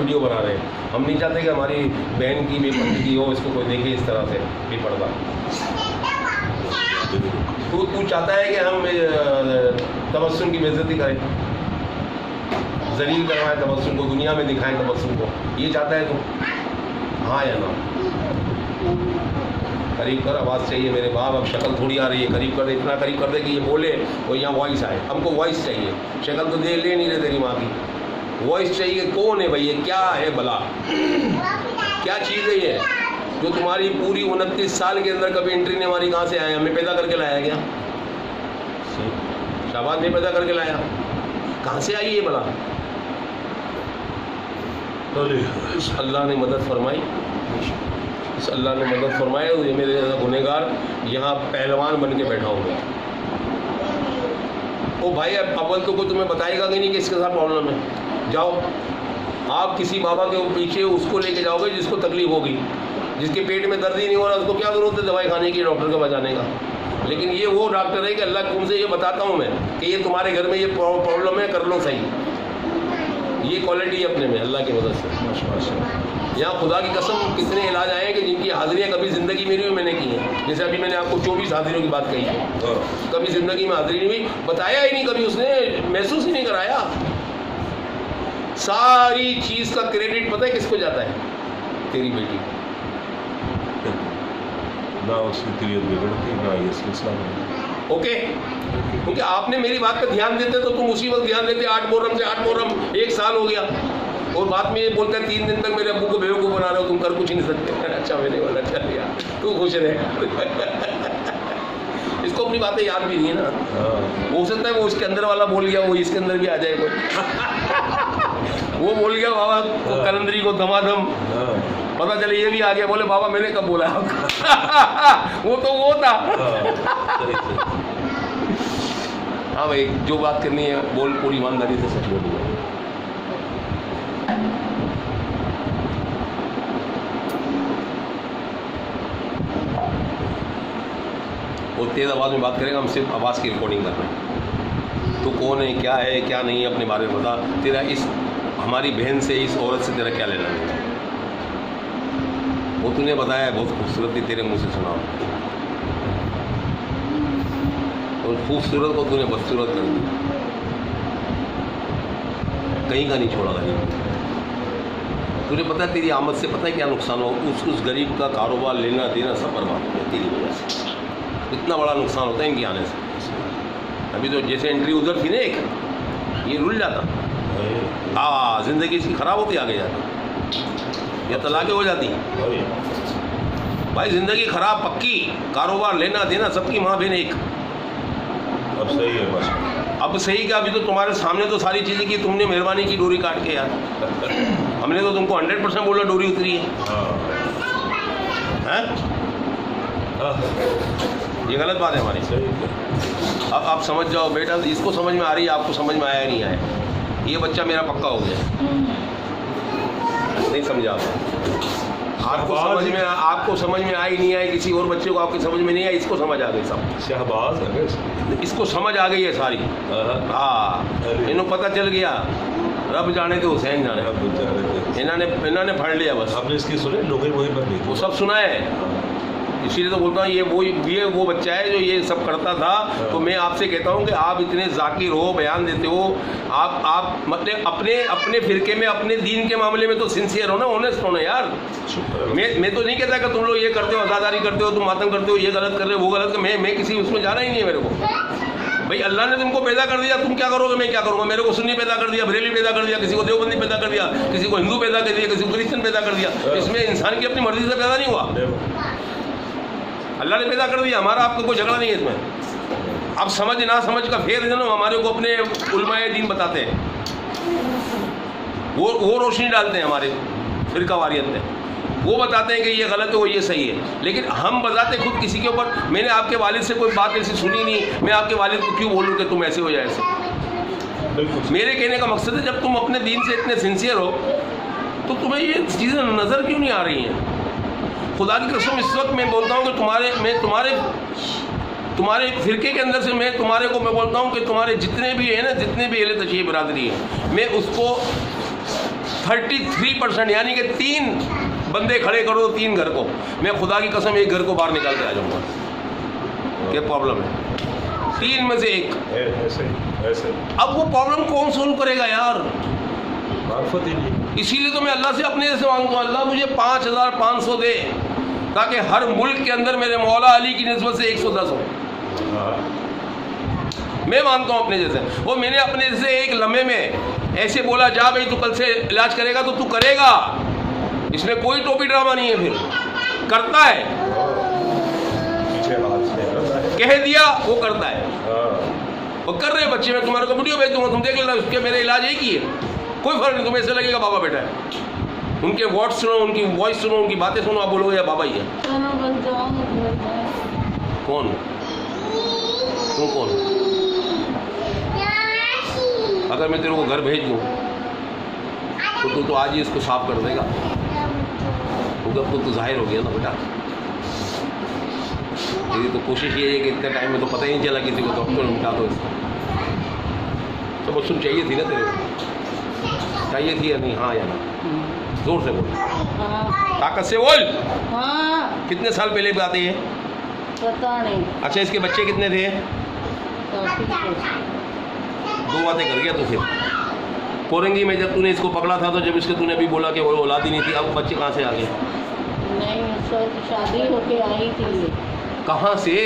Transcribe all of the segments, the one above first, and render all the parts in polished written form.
Video बना रहे हैं। हम नहीं चाहते कि हमारी बहन की बेपत्ती की हो, इसको कोई देखे इस तरह से बेपर्दा। तू चाहता है कि हम तबस्सुम की बेइज्जती करें, जलील करवाएं तबस्सुम को, दुनिया में दिखाएं तबस्सुम को, ये चाहता है तू? हाँ या ना? करीब कर, आवाज़ चाहिए मेरे बाप। अब शक्ल थोड़ी आ रही है, करीब कर दे, इतना करीब कर दे कि ये बोले और यहाँ वॉइस आए। हमको वॉइस चाहिए, शक्ल तो दे ले नहीं रहे तेरी माँ की, वॉइस चाहिए। कौन है भैया, क्या है भला, क्या चीज़ है ये जो तुम्हारी पूरी 29 साल के अंदर कभी एंट्री नहीं हमारी? कहाँ से आए? हमें पैदा करके लाया क्या? शाबाश, नहीं पैदा करके लाया, कहाँ से आई ये भला? अल्लाह ने मदद फरमाई, अल्लाह ने मदद फरमाए। ये मेरे जैसा गुनहगार यहाँ पहलवान बन के बैठा हूँ। ओ भाई, अब अव्वल तो कोई तुम्हें बताएगा कि नहीं कि इसके साथ प्रॉब्लम है। जाओ आप किसी बाबा के पीछे उसको लेके जाओगे जिसको तकलीफ होगी, जिसके पेट में दर्द ही नहीं हो रहा, उसको क्या ज़रूरत है दवाई खाने की, डॉक्टर को बचाने का? लेकिन ये वो डॉक्टर है कि अल्लाह तुमसे ये बताता हूँ मैं कि ये तुम्हारे घर में ये प्रॉब्लम है, कर लो सही। ये क्वालिटी अपने में अल्लाह की मदद से। यहाँ खुदा की कसम कितने इलाज आए हैं कि जिनकी हाजिरियाँ कभी ज़िंदगी में नहीं हुई, मैंने की हैं। जैसे अभी मैंने आपको 24 हाजिरियों की बात कही है, कभी ज़िंदगी में हाजिरी नहीं हुई, बताया ही नहीं कभी, उसने महसूस ही नहीं कराया। सारी चीज़ का क्रेडिट पता है किसको जाता है? तेरी बेटी ना, उसकी तबीयत बिगड़ती ना ये सिलसिला। ओके, क्योंकि आपने मेरी बात पर ध्यान देते तो तुम उसी वक्त ध्यान देते। 8 मुहर्रम से 8 मुहर्रम 1 साल हो गया और बाद में ये बोलते हैं 3 दिन तक मेरे अब्बू को बेवकूफ़ बना रहे हो, तुम कर कुछ नहीं सकते। अच्छा मेरे वाला, चल यार तू खुश रहे। इसको अपनी बातें याद भी नहीं है ना। हो सकता है वो उसके अंदर वाला बोल गया, वो इसके अंदर भी आ जाए कोई। वो बोल गया बाबा को कलंदरी को धमाधम, पता चले ये भी आ गया, बोले बाबा मैंने कब बोला? वो तो वो था। हाँ भाई, जो बात करनी है बोल, पूरी ईमानदारी से सच बोलिए। वो तेज़ आवाज़ में बात करेगा, हम सिर्फ आवाज़ की रिकॉर्डिंग कर रहे हैं। तो कौन है, क्या है, क्या नहीं है, अपने बारे में बता। तेरा इस हमारी बहन से, इस औरत से तेरा क्या लेना है? वो तूने बताया है बहुत खूबसूरत थी, तेरे मुंह से सुना, और खूबसूरत को तूने बदसूरत कर दिया, कहीं का नहीं छोड़ा गरीब। तुझे पता है तेरी आमद से पता है क्या नुकसान हो? उस गरीब का कारोबार, लेना देना सब बर्बाद हो गया तेरी वजह से। इतना बड़ा नुकसान होता है इनके आने से। अभी तो जैसे एंट्री उधर थी ना एक, ये रुल जाता, हाँ ज़िंदगी इसकी ख़राब होती आगे जाती, या तलाक़ें हो जाती। भाई ज़िंदगी ख़राब पक्की, कारोबार, लेना देना सबकी माँ बहन एक। अब सही है बस। अब सही क्या, अभी तो तुम्हारे सामने तो सारी चीज़ें की, तुमने मेहरबानी की डोरी काट के यार। हमने तो तुमको 100% बोला डोरी उतरी है। ये गलत बात है हमारी। अब आप समझ जाओ बेटा, इसको समझ में आ रही है, आपको समझ में आया नहीं आया? ये बच्चा मेरा पक्का हो गया, नहीं समझा आपको समझ में आई नहीं आई, किसी और बच्चे को आपकी समझ में नहीं आई, इसको समझ आ गई सब। शहबाज है, इसको समझ आ गई है सारी। हाँ, इन्हों पता चल गया, रब जाने तो हुसैन जाने, इन्होंने फड़ लिया बस। आपने इसकी सुने लोग वो सब सुना है, इसीलिए तो बोलता हूँ ये वो बच्चा है जो ये सब करता था। तो मैं आपसे कहता हूँ कि आप इतने जाकिर हो, बयान देते हो, आप मतलब अपने फिरके में, अपने दीन के मामले में तो सिंसियर हो ना, ऑनेस्ट हो ना यार। मैं तो नहीं कहता कि तुम लोग ये करते हो, अज़ादारी करते हो, तुम मातम करते हो, ये गलत कर रहे हो, वो गलत कर, मैं किसी उसमें जाना ही नहीं है मेरे को। भाई अल्लाह ने तुमको पैदा कर दिया, तुम क्या करोगे, मैं क्या करूँगा? मेरे को सुन्नी पैदा कर दिया, बरेली पैदा कर दिया, किसी को देवबंदी पैदा कर दिया, किसी को हिंदू पैदा कर दिया, किसी को क्रिश्चियन पैदा कर दिया। इसमें इंसान की अपनी मर्जी से पैदा नहीं हुआ, अल्लाह ने पैदा कर दिया। हमारा आपको कोई झगड़ा नहीं है इसमें। अब समझ ना समझ का फेर है ना, हमारे को अपने उलमाए दीन बताते हैं, वो रोशनी डालते हैं हमारे फिरका वारियत में, वो बताते हैं कि ये गलत है, वो ये सही है। लेकिन हम बताते खुद किसी के ऊपर। मैंने आपके वालिद से कोई बात ऐसी सुनी नहीं, मैं आपके वालिद को क्यों बोलूँ कि तुम ऐसे हो या ऐसे? मेरे कहने का मकसद है, जब तुम अपने दीन से इतने सिंसियर हो तो तुम्हें ये चीज़ें नज़र क्यों नहीं आ रही हैं? खुदा की कसम इस वक्त मैं बोलता हूँ कि तुम्हारे फिरके के अंदर से मैं बोलता हूँ कि तुम्हारे जितने भी है ना, जितने भी अहले तशय्युअ बिरादरी है, मैं उसको 33%, यानी कि 3 बंदे खड़े करो 3 घर को, मैं खुदा की कसम एक घर को बाहर निकाल के आ जाऊँगा। क्या प्रॉब्लम है? 3 में से 1। ऐसे ऐसे अब वो प्रॉब्लम कौन सोल्व करेगा यार? मार्फत ही नहीं। इसीलिए तो मैं अल्लाह से अपने से मांगता हूँ, अल्लाह मुझे 5500 दे, ताकि हर मुल्क के अंदर मेरे मौला अली की निस्बत से 110 हो। मैं मानता हूँ अपने जैसे, वो मैंने अपने जैसे एक लम्हे में ऐसे बोला, जा भाई तू कल से इलाज करेगा तो तू करेगा, इसमें कोई टोपी ड्रामा नहीं है, फिर करता है, पीछे हाथ से कह दिया वो करता है। वो कर रहे बच्चे, मैं तुम्हारे को वीडियो भेज दूंगा, तुम देख लेना, उसके मेरे इलाज एक ही है, कोई फर्क नहीं, तुम्हें ऐसे लगेगा बाबा बेटा है। उनके वर्ड्स सुनो, उनकी वॉइस सुनो, उनकी बातें सुनो, आप बोलोगे या बाबा ही है। कौन तू? कौन? अगर मैं तेरे को घर भेज दूँ तो तू तो आज ही इसको साफ कर देगा, क्योंकि अब तो जाहिर हो गया ना बेटा। तेरी तो कोशिश ये है कि इतने टाइम में तो पता ही नहीं चला किसी को, डॉक्टर मिटा दो इसको। तो बस सुन, चाहिए थी ना तेरे को? चाहिए थी या नहीं? हाँ या ना? जोर से बोल, ताकत से बोल। हाँ। कितने साल पहले बात है ये? पता नहीं। अच्छा, इसके बच्चे कितने थे? 2 बातें कर गया तो फिर कोरंगी में जब तूने इसको पकड़ा था, तो जब इसके तूने अभी बोला कि वो औलाद ही नहीं थी, अब बच्चे कहाँ से आ गए? नहीं, सर शादी होके आई थी ये। कहाँ से?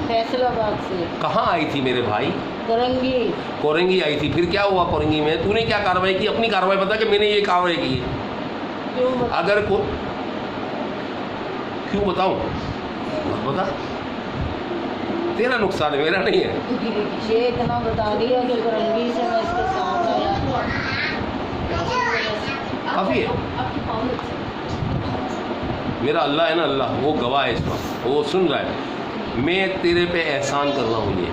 फैसलाबाद से। कहाँ आई थी मेरे भाई? कोरंगी। कोरंगी आई थी, फिर क्या हुआ कोरंगी में? तूने क्या कार्रवाई की? अपनी कार्रवाई बता कि मैंने ये कार्रवाई की है। क्यों बता? अगर को क्यों बताऊं? बता, तेरा नुकसान है, मेरा नहीं है। ये इतना बता दिया कि कोरंगी से मैं इसके साथ आया। काफ़ी है। मेरा अल्लाह है ना, अल्लाह वो गवाह है इसका, वो सुन रहा है। मैं तेरे पे एहसान कर रहा हूँ, ये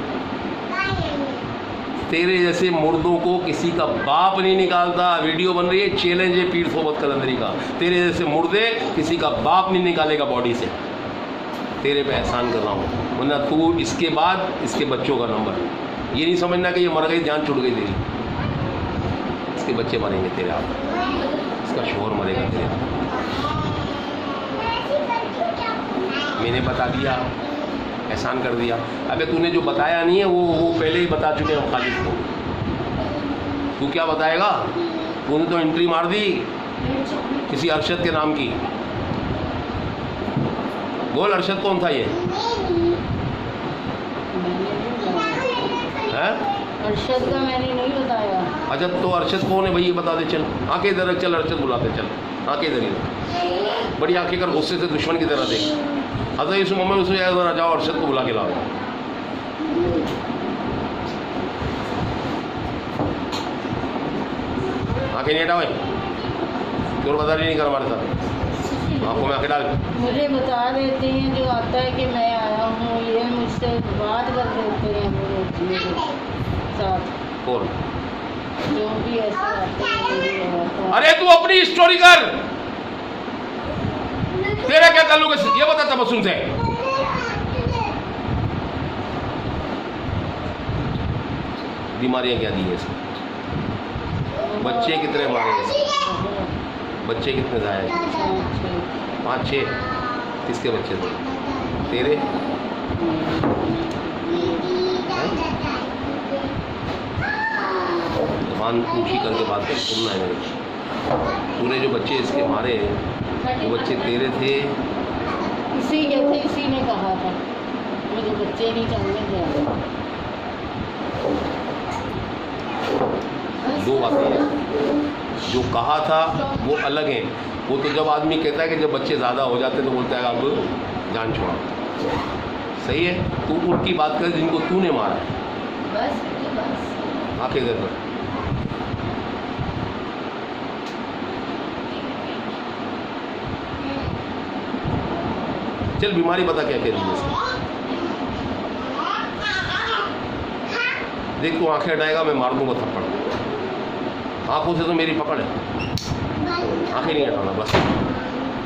तेरे जैसे मुर्दों को किसी का बाप नहीं निकालता। वीडियो बन रही है, चैलेंज है पीर सोबत कलंदरी का, तेरे जैसे मुर्दे किसी का बाप नहीं निकालेगा बॉडी से। तेरे पे एहसान कर रहा हूँ, वरना तू इसके बाद इसके बच्चों का नंबर, ये नहीं समझना कि ये मर गई, जान छुट गई तेरी। इसके बच्चे मरेंगे तेरे हाथ, इसका शोहर मरेगा तेरे हाथ। मैंने बता दिया, एहसान कर दिया। अबे तूने जो बताया नहीं है वो पहले ही बता चुके हैं खालिद को। तू क्या बताएगा? तूने तो एंट्री मार दी किसी अरशद के नाम की। बोल, अरशद कौन था ये? है अरशद का मैंने नहीं बताया। अच्छा, तो अरशद कौन है भाई, ये बता दे। चल आंखें इधर रख, चल अरशद बुलाते, चल आंखें इधर ही, बड़ी आंखें कर, गुस्से से दुश्मन की तरह देख। हज़रत यूसुफ मोहम्मद यूसुफ जरा जाओ अरशद को बुला के लाओ। आंखें नहीं हटाओ, दूर बाजारी नहीं कर हमारे साथ, आंखों में आंखें डाल। मुझे बता देते हैं जो आता है कि मैं आया हूँ, ये मुझसे बात कर देते हैं मेरे साथ। कौन? जो भी ऐसे आते हैं। अरे तू अपनी स्टोरी कर, तेरा क्या ताल्लुक है ये बता तबस्सुम से। बीमारियां क्या दी है इसको? बच्चे कितने मारे हैं? बच्चे कितने जाए? 5-6। किसके बच्चे थे? तेरे? जबान ऊँची करके बात कर, सुनना है मेरे। तूने जो बच्चे इसके मारे वो बच्चे तेरे थे? इसी के थे, इसी ने कहा था मुझे बच्चे नहीं चाहिए थे। 2 बातें हैं, जो कहा था वो अलग है। वो तो जब आदमी कहता है कि जब बच्चे ज़्यादा हो जाते हैं तो बोलता है अब जान छोड़ा, सही है। तू उनकी बात कर जिनको तूने मारा है। बस आंखें इधर कर। चल बीमारी बता क्या कह रही है इसकी। देख तू आंखें हटाएगा मैं मार दूंगा थप्पड़। आंखों से तो मेरी पकड़ है, आंखें नहीं हटाना बस।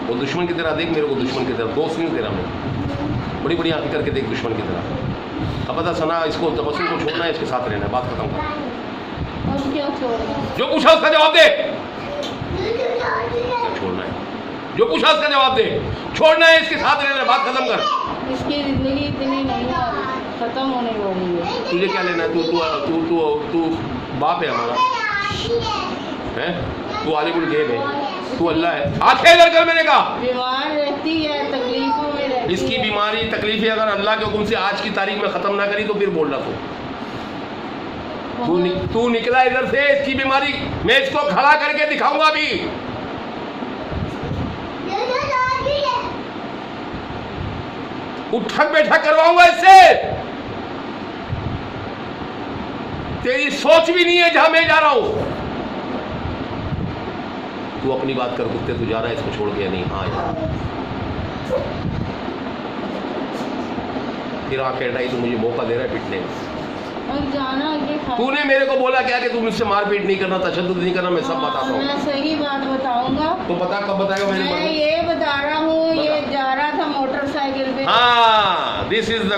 वो दुश्मन की तरह देख मेरे को, दुश्मन की तरह, दोस्त नहीं तेरा मैं। बड़ी बड़ी आंखें करके देख दुश्मन की तरह। अब बता सना, इसको तबस्सुम को छोड़ना है, इसके साथ रहना है, बात खत्म कर। अब क्या छोड़ना? जो पूछा उसका जवाब दे। छोड़ना है, जो पूछा उसका जवाब दे। छोड़ना है, इसके साथ रहना, बात खत्म कर। इसकी जिंदगी इतनी नहीं है, खत्म होने वाली है। तुझे क्या लेना है? तू तू तू तू तू बाप है हमारा, हैं? तू आलिमुल गैब है, तू अल्लाह है। आंखें इधर कर, मैंने कहा। बीमार रहती है, तकलीफों में रहती इसकी है। बीमारी तकलीफें अगर अल्लाह के हुक्म से आज की तारीख में खत्म ना करी तो फिर बोल रहा तू निकला इधर से। इसकी बीमारी मैं इसको खड़ा करके दिखाऊंगा अभी। उठक बैठक करवाऊंगा इससे। तेरी सोच भी नहीं है जहां मैं जा रहा हूं। तू अपनी बात कर कुत्ते, तू जा रहा है इसको छोड़ के या नहीं? हाँ यार, फिर आंखें हटाई तो मुझे मौका दे रहा है पिटने का। अब जाना आगे खा। तूने मेरे को बोला क्या कि तू मुझसे मारपीट नहीं करना, तशद्दुद नहीं करना, मैं सब बताता हूँ। मैं सही बात बताऊंगा। तो बता, कब बताएगा? मैं मैंने ये बता रहा हूँ, ये बता। जा रहा था मोटरसाइकिल पे। हाँ, दिस इज द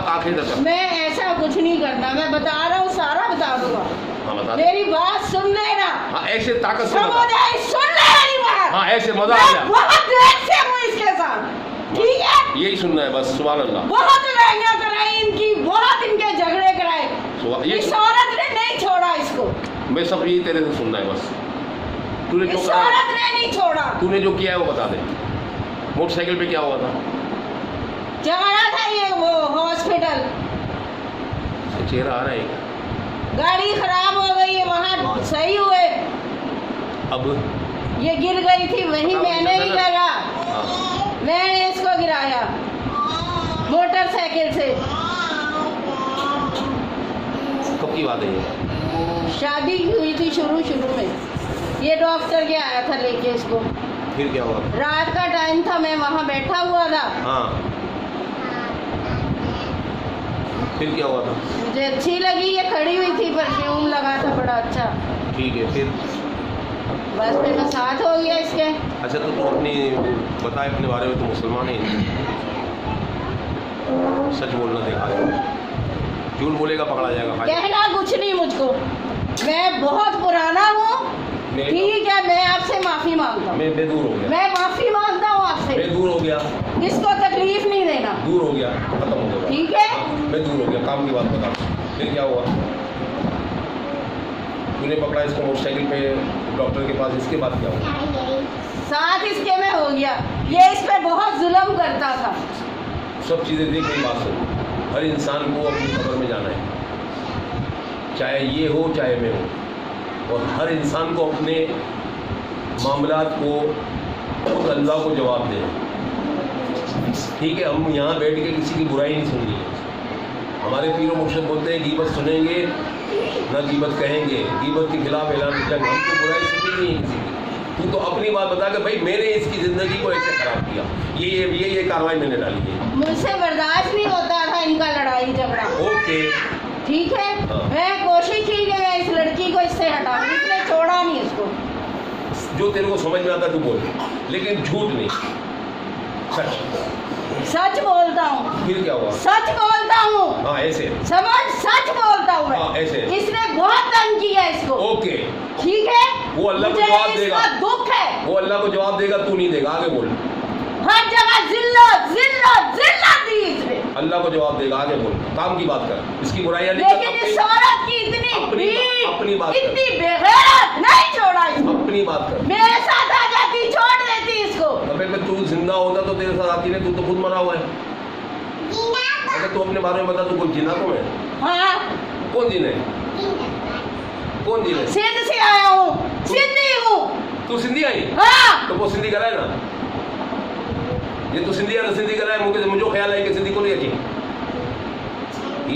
आंखें दर्शन। मैं ऐसा कुछ नहीं करना, मैं बता रहा हूँ, सारा बता दूंगा। हाँ बता दे। मेरी बात सुन लेना। हाँ ऐसे ताकत से बता। समुदाय सुन ले मेरी बात। हाँ ऐसे मजा आ मैं गया। बहुत देर से हूँ इसके साथ, ठीक है? यही सुनना है बस। सुभान अल्लाह। बहुत लड़ाइयाँ कराई इनकी, बहुत इनके झगड़े कराए। ये इस औरत ने नहीं छोड़ा इसको। मैं सब यही तेरे से सुनना है बस। तूने जो इस करा, औरत ने नहीं छोड़ा। तूने जो किया है वो बता दे। मोटरसाइकिल पे क्या हुआ था? जा रहा था ये वो हॉस्पिटल, चेहरा आ रहा है। गाड़ी खराब हो गई है, वहाँ सही हुए। अब ये गिर गई थी, वही मैंने ही करा। हाँ, मैंने इसको गिराया मोटरसाइकिल से। कब की बात है ये? शादी हुई थी शुरू में। ये डॉक्टर के आया था लेके इसको। फिर क्या हुआ? रात का टाइम था, मैं वहाँ बैठा हुआ था। हाँ, फिर क्या हुआ था? मुझे अच्छी लगी, ये खड़ी हुई थी, परफ्यूम लगा था बड़ा अच्छा। ठीक है, फिर? बस फिर मैं साथ हो गया इसके। अच्छा तो तू अपनी बताए अपने बारे में। तो मुसलमान है, सच बोलना देखा है, झूठ बोलेगा पकड़ा जाएगा। कहना कुछ नहीं मुझको, मैं बहुत पुराना हूँ, ठीक है? मैं आपसे माफी मांगता हूँ। मैं दूर हो गया। मैं माफी मांगता हूँ आपसे। मैं दूर हो गया। इसको तकलीफ नहीं देना, दूर हो गया, खत्म हो गया। ठीक है? हाँ, मैं दूर हो गया। काम की बात बता। फिर क्या हुआ? तूने पकड़ा इसको मोटरसाइकिल पे डॉक्टर के पास, इसके बाद क्या हुआ? साथ इसके में हो गया। ये इस पे बहुत जुल्म करता था। सब चीज़ें देख, मेरी बात सुन। हर इंसान को अपनी कब्र में जाना है, चाहे ये हो चाहे मैं हो। और हर इंसान को अपने मामलात को खुद अल्लाह को जवाब देना, ठीक है? हम यहाँ बैठ के किसी की बुराई नहीं सुननी है। हमारे पीर मुर्शिद बोलते हैं गीबत सुनेंगे ना गीबत कहेंगे, गीबत के खिलाफ ऐलान जंग। हमको बुराई सुननी नहीं है किसी की। तू तो अपनी बात बता कि भाई मैंने इसकी ज़िंदगी को ऐसे ख़राब किया, ये कार्रवाई मैंने डाली है। मुझसे बर्दाश्त नहीं होता था इनका लड़ाई झगड़ा, ओके, ठीक है? हाँ। मैं कोशिश की कि मैं इस लड़की को इससे हटा दूं, इसने छोड़ा नहीं इसको। जो तेरे को समझ में आता तू बोल, लेकिन झूठ नहीं, सच। सच बोलता हूँ। फिर क्या हुआ? सच बोलता हूँ। हाँ ऐसे। समझ, सच बोलता हूँ मैं। हाँ, ऐसे। इसने बहुत तंग किया इसको, ओके, ठीक है? वो अल्लाह को मुझे जवाब इसका देगा। दुख है। वो अल्लाह को जवाब देगा, तू नहीं देगा। आगे बोल। हर जगह जिल्लत जिल्लत जिल्लत दी इसने। अल्लाह को जवाब देगा। आगे बोल, काम की बात कर। इसकी बुराइयां नहीं लेकिन इस औरत की इतनी अपनी भीड़, बात कर। इतनी बेगैरत नहीं छोड़ा इसको। अपनी बात कर। मेरे साथ आ जाती, छोड़ देती इसको। अबे तू जिंदा होता तो तेरे साथ आती नहीं, तू तो खुद मरा हुआ है। अगर तू अपने बारे में बता, तू कोई जिना तो है? हाँ, कौन जिन है? कौन जिन है? सिंध से आया हूँ, सिंधी हूँ। तू सिंधी आई? हाँ, तो वो सिंधी कराए ना। ये तो सिंधी है ना, सिंधी कराए। मुझे ख्याल है कि सिंधी को नहीं अच्छी।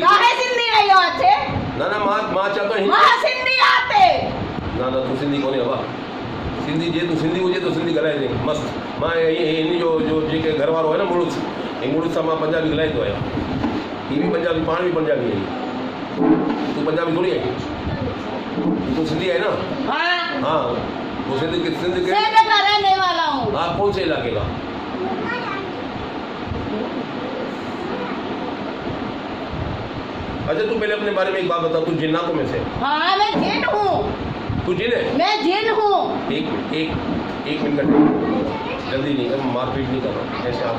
काहे सिंधी नहीं आते? ना माँ चाहता है वहाँ सिंधी आते। ना तू सिंधी को नहीं हवा। सिंधी जे तू सिंधी हुजे तो सिंधी ॻाल्हाए दे मस्त। मां इन जो जेके घर वारो है ना मुड़ुस, ये मुड़ुस सां मां पंजाबी ॻाल्हाईंदो आहियां। ही भी पंजाबी, पाण भी पंजाबी है। तू पंजाबी थोड़ी है, तू सिंधी है ना? हाँ, हाँ, वो सिंध के सिंध का रहने वाला हूँ। हाँ, कौन से इलाके का? अच्छा तू पहले अपने बारे में एक बात बता, तू जिन्नातों में से? हाँ, मैं जिन हूँ। तू जिन है? मैं जिन हूँ। एक मिनट का टाइम, जल्दी नहीं कर, मारपीट नहीं कर रहा, ऐसे आप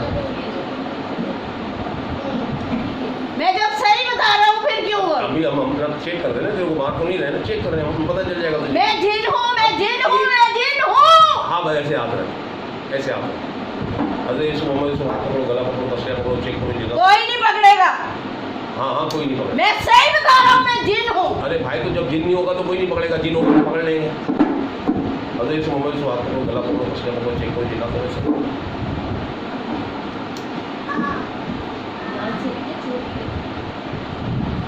मैं जब सही बता रहा हूँ फिर क्यों हुआ? अभी हम अपना चेक कर रहे हैं, तेरे को मार तो नहीं रहे ना, चेक कर रहे हैं हम, पता चल जाएगा तुझे। मैं जिन हूँ, मैं जिन हूँ, मैं जिन हूँ। हाँ भाई ऐसे हाथ रख, ऐसे हाथ रख। अरे इस मोहम्मद से हाथ पकड़ो, गला पकड़ो, तस्वीर पकड़ो, चेक करो जिना। कोई नहीं पकड़ेगा। हाँ कोई नहीं पकड़ेगा। मैं सही बता रहा हूँ, मैं जिन हूँ। अरे भाई तो जब जिन नहीं होगा तो कोई नहीं पकड़ेगा, जिन होगा तो पकड़ लेंगे। अरे इस मोहम्मद से हाथ पकड़ो, गला पकड़ो, तस्वीर पकड़ो, चेक करो जिना करो सब।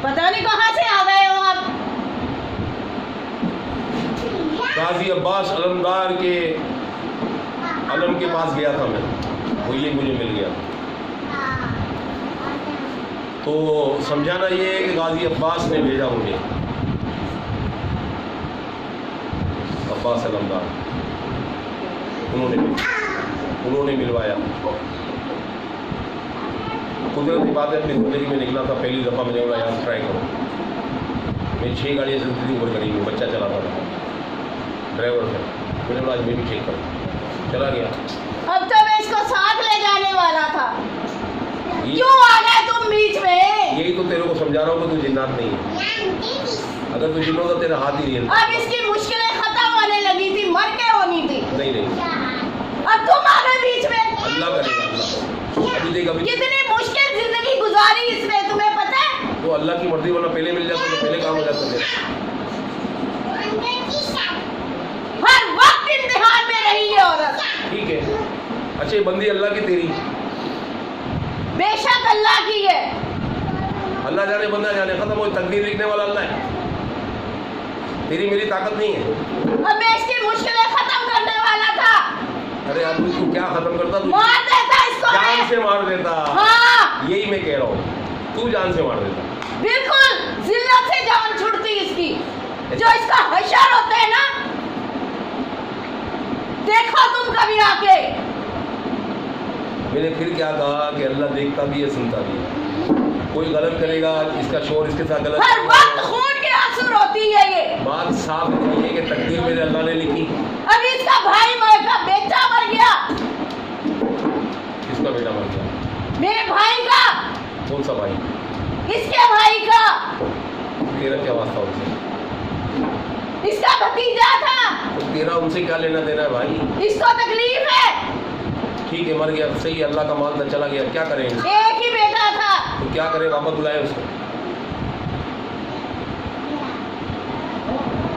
पता नहीं कहाँ से आ गए हो आप। गाजी अब्बास अलमदार के अलम के पास गया था मैं, वो ये मुझे मिल गया। तो समझाना ये है कि गाजी अब्बास ने भेजा मुझे, अब्बास अलमदार, उन्होंने मिलवाया। कुदरती बात है, अपनी ज़िंदगी में निकला था, पहली दफ़ा मैंने बोला यार ट्राई करो। मैं 6 गाड़ियाँ चलती थी ऊपर करीब में, बच्चा चलाता था, ड्राइवर था। मैंने बोला आज मैं भी चेक करूँ, चला गया। अब तो मैं इसको साथ ले जाने वाला था, ये- क्यों आ गए तुम बीच में? यही तो तेरे को समझा रहा हूँ कि तू जिन्नात नहीं है। अगर तू जिन होता तेरा हाथ ही नहीं हिलता। अब इसकी मुश्किलें खत्म होने लगी थी, मर के होनी थी। नहीं अब तुम आ गए बीच में। अल्लाह करेगा, अल्लाह। अभी देख, अभी कितनी मुश्किल जिंदगी गुजारी इसने, तुम्हें पता है? तो अल्लाह की मर्जी, वरना पहले मिल जाता तो पहले काम हो जाता तेरा। हर वक्त इम्तिहान में रही है औरत। ठीक है, अच्छा ये बंदी अल्लाह की तेरी, बेशक अल्लाह की है। अल्लाह जाने बंदा जाने, खत्म हो, तकदीर लिखने वाला अल्लाह है, तेरी मेरी ताकत नहीं है। अब मैं इसकी मुश्किलें खत्म करने वाला था। अरे अब तू क्या खत्म करता, तू मार देता इसको जान मैं। से मार देता। हाँ यही मैं कह रहा हूँ, तू जान से मार देता। बिल्कुल, जिल्लत से जान छुड़ती इसकी। जो इसका हशर होता है ना, देखो तुम कभी आके। मैंने फिर क्या कहा कि अल्लाह देखता भी है, सुनता भी है। कोई गलत करेगा, इसका शोर इसके साथ गलत हर करेगा। वक्त खून की आंसू रोती है ये। बात साफ इतनी है कि तकदीर मेरे अल्लाह ने लिखी। अब इसका भाई मर का बेटा मर गया, किसका बेटा मर गया? मेरे भाई का, कौन सा भाई? इसके भाई का। तेरा क्या वास्ता उनसे? इसका भतीजा था, तो तेरा उनसे क्या लेना देना है भाई? इसको तकलीफ है। ठीक है, मर गया, सही है, अल्लाह का माल था, चला गया, क्या करें? एक ही बेटा था। तो क्या करें, वापस बुलाए उसको।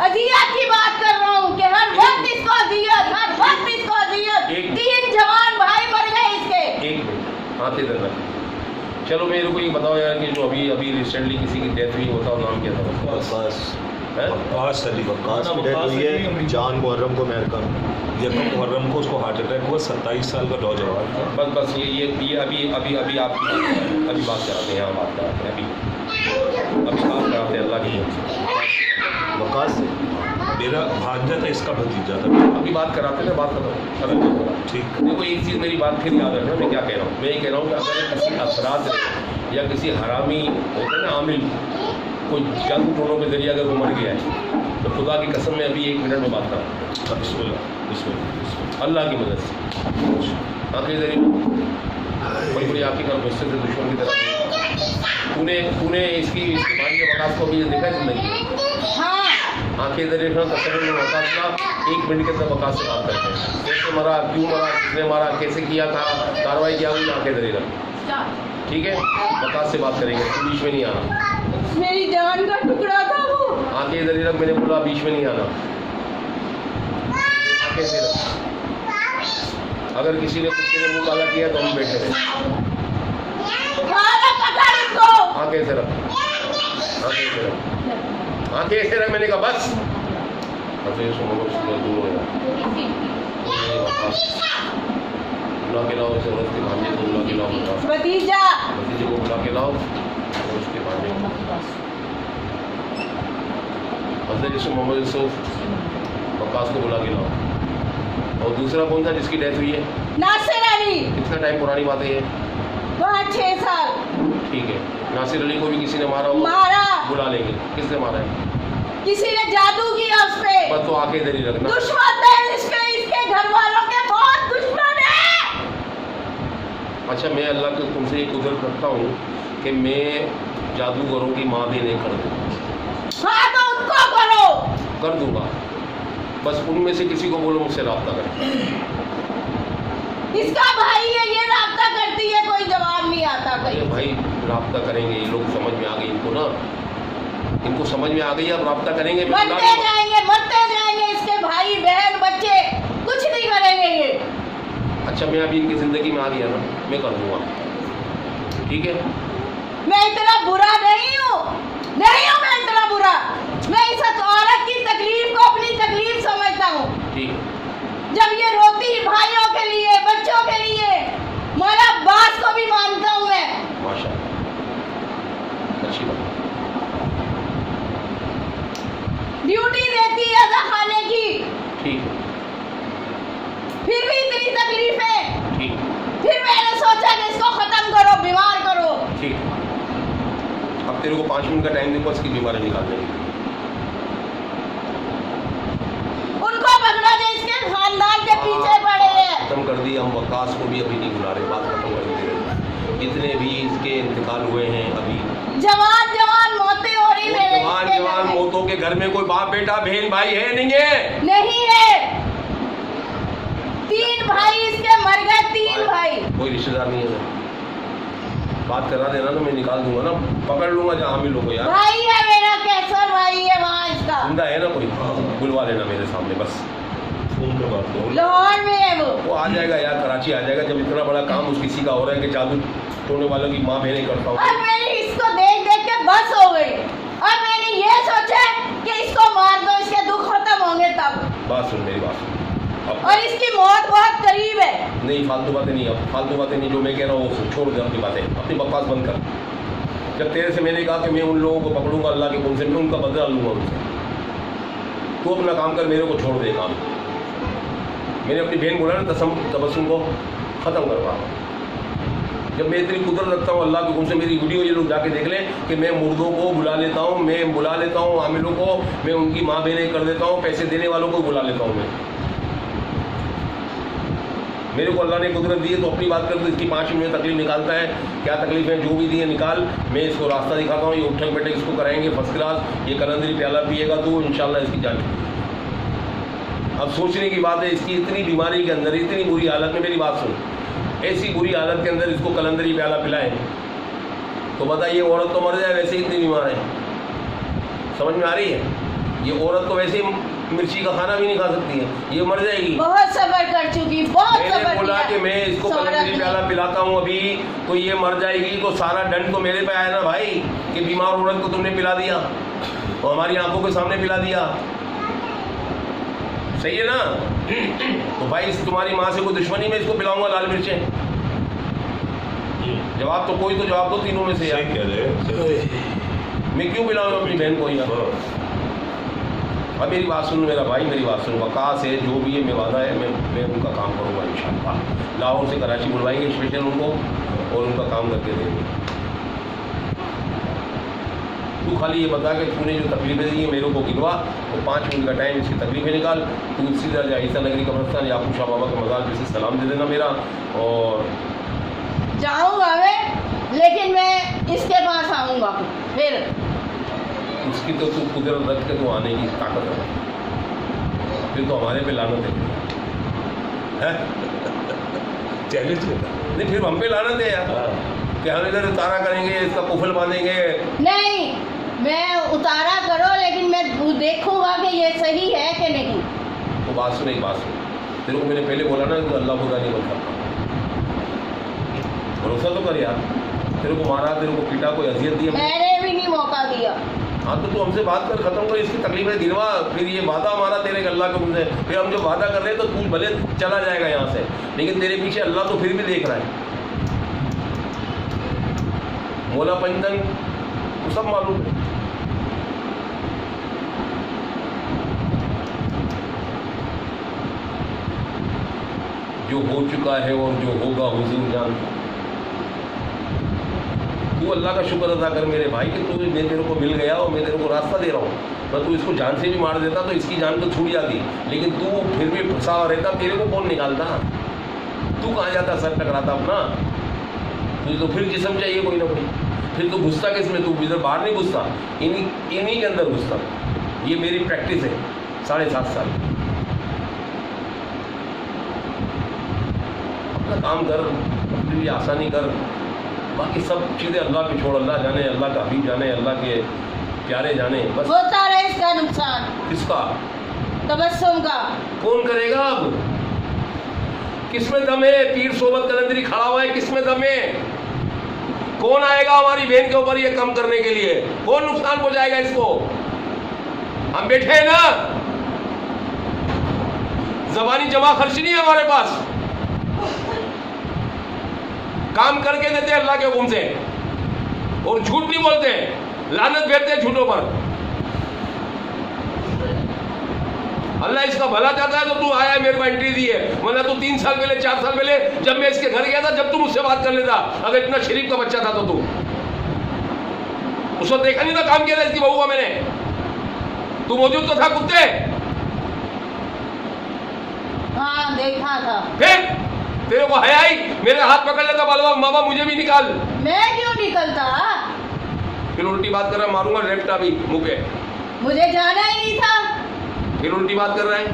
अजियत की बात कर रहा हूँ कि हर वक्त इसको अजियत, हर वक्त इसको अजियत। एक- 3 जवान भाई मर गए इसके। एक मिनट, आते इधर रख। चलो मेरे को ये बताओ यार कि जो अभी रिसेंटली किसी की डेथ हुई, बताओ नाम क्या था उसका? वकास हैं? वकास अली वकास की डेथ हुई है जान मुहर्रम को अमेरिका में। यकम मुहर्रम को उसको हार्ट अटैक हुआ, 27 साल का नौजवान था। बस ये अभी आपकी अभी बात कराते हैं, यहाँ बात कराते हैं, अभी बात कराते हैं अल्लाह की तरफ वकास से मेरा भांजा था, इसका भतीजा था। अभी बात कराते हैं, बात करो अभी बात करो। ठीक। देखो एक चीज़ मेरी बात फिर याद रखना, मैं क्या कह रहा हूँ। मैं ये कह रहा हूँ कि अगर किसी अपराध या किसी हरामी होता है ना आमिल, कोई जंग टोनों के जरिए अगर वो मर गया है, तो खुदा की कसम में अभी 1 मिनट में बात करा, बिस्मिल्लाह। अल्लाह की मदद से आखिरी जरिए बड़ी बड़ी आँखें कर गुस्से से दुश्मन की तरह। तूने इसकी भाई के वकास को भी ये देखा है जिंदगी? हाँ, आंखें इधर देखना, तस्वीर में वकास का 1 मिनट के अंदर वकास से बात करते हैं। कैसे मरा, क्यों मरा, किसने मारा, कैसे किया था, कार्रवाई क्या हुई, आंखें इधर रख। ठीक है, वकास से बात करेंगे, तू बीच में नहीं आना। मेरी जान का टुकड़ा था वो। आंखें इधर रख, मैंने बोला बीच में नहीं आना, आंखें से रख। अगर किसी ने कुत्ते ने मुंह काला किया तो हम बैठे रहे। खाना पकड़ इसको। आंखें से रख, आंखें से रख, आंखें ऐसे रख, मैंने कहा बस। और फिर सुनो दूर हो जाए, बुला के लाओ उसे, औरत के भांजे को बुला के लाओ, भतीजा। भतीजे को बुला के लाओ और उसके भांजे को। हज़रत यूसुफ मोहम्मद यूसुफ वकास को बुला के लाओ। और दूसरा कौन था जिसकी डेथ हुई है? नासिर अली। कितना टाइम पुरानी बात है ये? 5-6 साल। ठीक है, नासिर अली को भी किसी ने मारा होगा, मारा। बुला लेंगे। किसने मारा है? किसी ने जादू किया उस पे। बस तो आके इधर ही रखना। दुश्मन है इसके घर वालों के बहुत दुश्मन है। अच्छा, मैं अल्लाह के हुक्म से ये कुदरत रखता हूँ कि मैं जादूगरों की माँ भी नहीं कर दूँगा। हाँ तो उनको करो। कर दूंगा, बस उनमें से किसी को बोलो मुझसे रब्ता करें। इसका भाई है, ये राब्ता करती है, कोई जवाब नहीं आता अरे कहीं। भाई रब्ता करेंगे, ये लोग समझ में आ गई इनको ना, इनको समझ में आ गई, अब रब्ता करेंगे। मरते जाएंगे इसके भाई बहन बच्चे, कुछ नहीं करेंगे ये। अच्छा, मैं अभी इनकी ज़िंदगी में आ गया ना, मैं कर दूंगा, ठीक है। मैं इतना बुरा नहीं हूँ मैं इतना बुरा। मैं इस औरत की तकलीफ को अपनी तकलीफ समझता हूँ। ठीक है। जब ये रोती भाइयों के लिए, बच्चों के लिए, मौला अब्बास को भी मानता हूँ मैं। माशाअल्लाह, अच्छी बात। ड्यूटी देती है अज़ा खाने की, ठीक है, फिर भी इतनी तकलीफ है। ठीक, फिर मैंने सोचा कि इसको खत्म करो, बीमार करो। ठीक। अब तेरे को 5 मिनट का टाइम दे, बस की बीमारी निकाल देंगे। उनको पकड़ो जो इसके खानदान के पीछे पड़े हैं। खत्म कर दी, हम वकास को भी अभी नहीं बुला रहे, बात खत्म कर दी। जितने भी इसके इंतकाल हुए हैं अभी, जवान मौतें हो रही मेरे जवान इसके घर में। मौतों के घर में कोई बाप बेटा बहन भाई है नहीं है? नहीं है। 3 भाई इसके मर गए, 3 भाई। कोई रिश्तेदार नहीं है। बात करा देना तो मैं निकाल दूंगा ना, पकड़ लूंगा जहाँ मिलोगे यार। भाई है मेरा, कैसर भाई है वहाँ इसका। जिंदा है ना कोई? बुलवा लेना मेरे सामने बस। फोन पर बात करो। लाहौर में है वो आ जाएगा यार, कराची आ जाएगा। जब इतना बड़ा काम उस किसी का हो रहा है कि जादू टोने वालों की माँ बहनें करता हूँ। और मैंने इसको देख के बस हो गई, और मैंने ये सोचा कि इसको मार दो, इसके दुख खत्म होंगे तब। बात सुन, मेरी बात सुन। अब और इसकी मौत बहुत करीब है। नहीं, फालतू बातें नहीं, अब फालतू बातें नहीं। जो मैं कह रहा हूँ वो छोड़ दे, अपनी बातें, अपनी बकवास बंद कर। जब तेरे से मैंने कहा कि मैं उन लोगों को पकड़ूंगा अल्लाह के हुक्म से, मैं उनका बदला लूंगा उनसे। तू अपना काम कर, मेरे को छोड़ दे काम। मैंने अपनी बहन बोला ना तबस्सुम को ख़त्म करवा। जब मैं इतनी कुदरत रखता हूँ अल्लाह के हुक्म से, मेरी वीडियो ये लोग जाके देख लें कि मैं मुर्दों को बुला लेता हूँ, मैं बुला लेता हूँ आमिलों को, मैं उनकी माँ बहनें कर देता हूँ, पैसे देने वालों को बुला लेता हूँ मैं। मेरे को अल्लाह ने कुदरत दी है तो अपनी बात कर, तो इसकी 5 मिनट तकलीफ निकालता है। क्या तकलीफ है, जो भी दी है निकाल। मैं इसको रास्ता दिखाता हूँ, ये उठक बैठक इसको कराएंगे फर्स्ट क्लास। ये कलंदरी प्याला पिएगा तो इंशाल्लाह इसकी जान छूटेगी। अब सोचने की बात है, इसकी इतनी बीमारी के अंदर, इतनी बुरी हालत में, मेरी बात सुन, ऐसी बुरी हालत के अंदर इसको कलंदरी प्याला पिलाएं तो बताइए, औरत तो मर जाए, वैसे ही इतनी बीमार है। समझ में आ रही है? ये औरत तो वैसे ही मिर्ची का खाना भी नहीं खा सकती है, ये मर जाएगी। बहुत सब्र कर चुकी, बहुत मैंने सब्र बोला किया। कि मैं इसको कलंदरी प्याला पिलाता हूँ अभी, तो ये मर जाएगी, तो सारा दंड तो मेरे पे आया ना भाई, कि बीमार औरत को तुमने पिला दिया और हमारी आंखों के सामने पिला दिया। सही है ना? तो भाई तुम्हारी माँ से कोई दुश्मनी में इसको पिलाऊंगा लाल मिर्चें? जवाब तो कोई तो जवाब दो तीनों में से यार। सही कह रहे हैं। मैं क्यों पिलाऊंगा अपनी बहन को यार? अब मेरी बात सुन मेरा भाई, मेरी बात सुन। वकास है, जो भी है, मैं वादा है, मैं उनका काम करूँगा इंशाअल्लाह। लाहौर से कराची बुलवाएंगे स्पेशल उनको और उनका काम करके देंगे। तू खाली ये बता कि तूने जो तकलीफें दी है मेरे को गिनवा, तो 5 मिनट का टाइम इसकी तकलीफें निकाल। तू इसी तरह ईसा नगरी कब्रस्तान याकूब शाह बाबा के मज़ार पे से सलाम दे देना मेरा। और जाऊँगा मैं, लेकिन मैं इसके पास आऊँगा फिर। उसकी तो तू कुदरत रख के तो आने की ताकत है, फिर तो हमारे पे लानत है। चैलेंज लेता। नहीं, फिर हम पे लानत है यार कि हम इधर उतारा करेंगे, इसका कुफल बांधेंगे। नहीं, मैं उतारा करो, लेकिन मैं देखूंगा कि ये सही है कि नहीं। तो बात सुन, एक बात सुन, तेरे को मैंने पहले बोला ना कि अल्लाह खुदा नहीं बनता, भरोसा तो कर यार। तेरे को मारा, तेरे को पीटा, कोई अजियत दी, मैंने भी नहीं मौका दिया। हाँ तो तू हमसे बात कर, खत्म कर, इसकी तकलीफें गिनवा। फिर ये वादा हमारा तेरे अल्लाह के मुझसे, फिर हम जो वादा कर रहे हैं तो तू भले चला जाएगा यहाँ से, लेकिन तेरे पीछे अल्लाह तो फिर भी देख रहा है। मौला पंचतन वो सब मालूम है। जो हो चुका है और जो होगा हुजूर जानता। तू अल्लाह का शुक्र अदा कर मेरे भाई कि तू मैं तेरे को मिल गया और मैं तेरे को रास्ता दे रहा हूँ। पर तू इसको जान से भी मार देता तो इसकी जान तो छूट जाती, लेकिन तू फिर भी फंसा हुआ रहता, तेरे को कौन निकालता? तू कहाँ जाता सर टकराता अपना? तुझे तो फिर जिस्म चाहिए कोई ना कोई, फिर तो घुसता किसमें? तू इधर बाहर नहीं घुसता, इन्हीं के अंदर घुसता। ये मेरी प्रैक्टिस है 7.5 साल। अपना काम कर, अपने लिए आसानी कर, बाकी सब चीज़ें अल्लाह पे छोड़। अल्लाह जाने, अल्लाह का हबीब जाने, अल्लाह के प्यारे जाने। बस होता रहे इसका नुकसान, किसका? तबस्सुम का। कौन करेगा अब? किसमें दम है? पीर सोबत कलंदरी खड़ा हुआ है, किसमें दम है? कौन आएगा हमारी बहन के ऊपर ये कम करने के लिए? कौन नुकसान पहुंचाएगा इसको? हम बैठे हैं ना, जबानी जमा खर्च नहीं है हमारे पास, काम करके देते हैं अल्लाह के हुक्म से, और झूठ नहीं बोलते, लानत भेजते हैं झूठों पर। अल्लाह इसका भला चाहता है तो तू आया, मेरे को एंट्री दी है, वरना तू 3 साल पहले 4 साल पहले जब मैं इसके घर गया था, जब तू मुझसे बात कर लेता, अगर इतना शरीफ का बच्चा था तो तू उसको देखा नहीं था, काम किया था इसकी बहू का मैंने, तू मौजूद तो था कुत्ते। हाँ देखा था। फिर तेरे को हया ही मेरे हाथ पकड़ लेता, बाबा मामा मुझे भी निकाल। मैं क्यों निकलता? फिर उल्टी बात कर रहा है, मारूंगा रेपटा भी मुंह पे। मुझे जाना ही नहीं था। फिर उल्टी बात कर रहा है।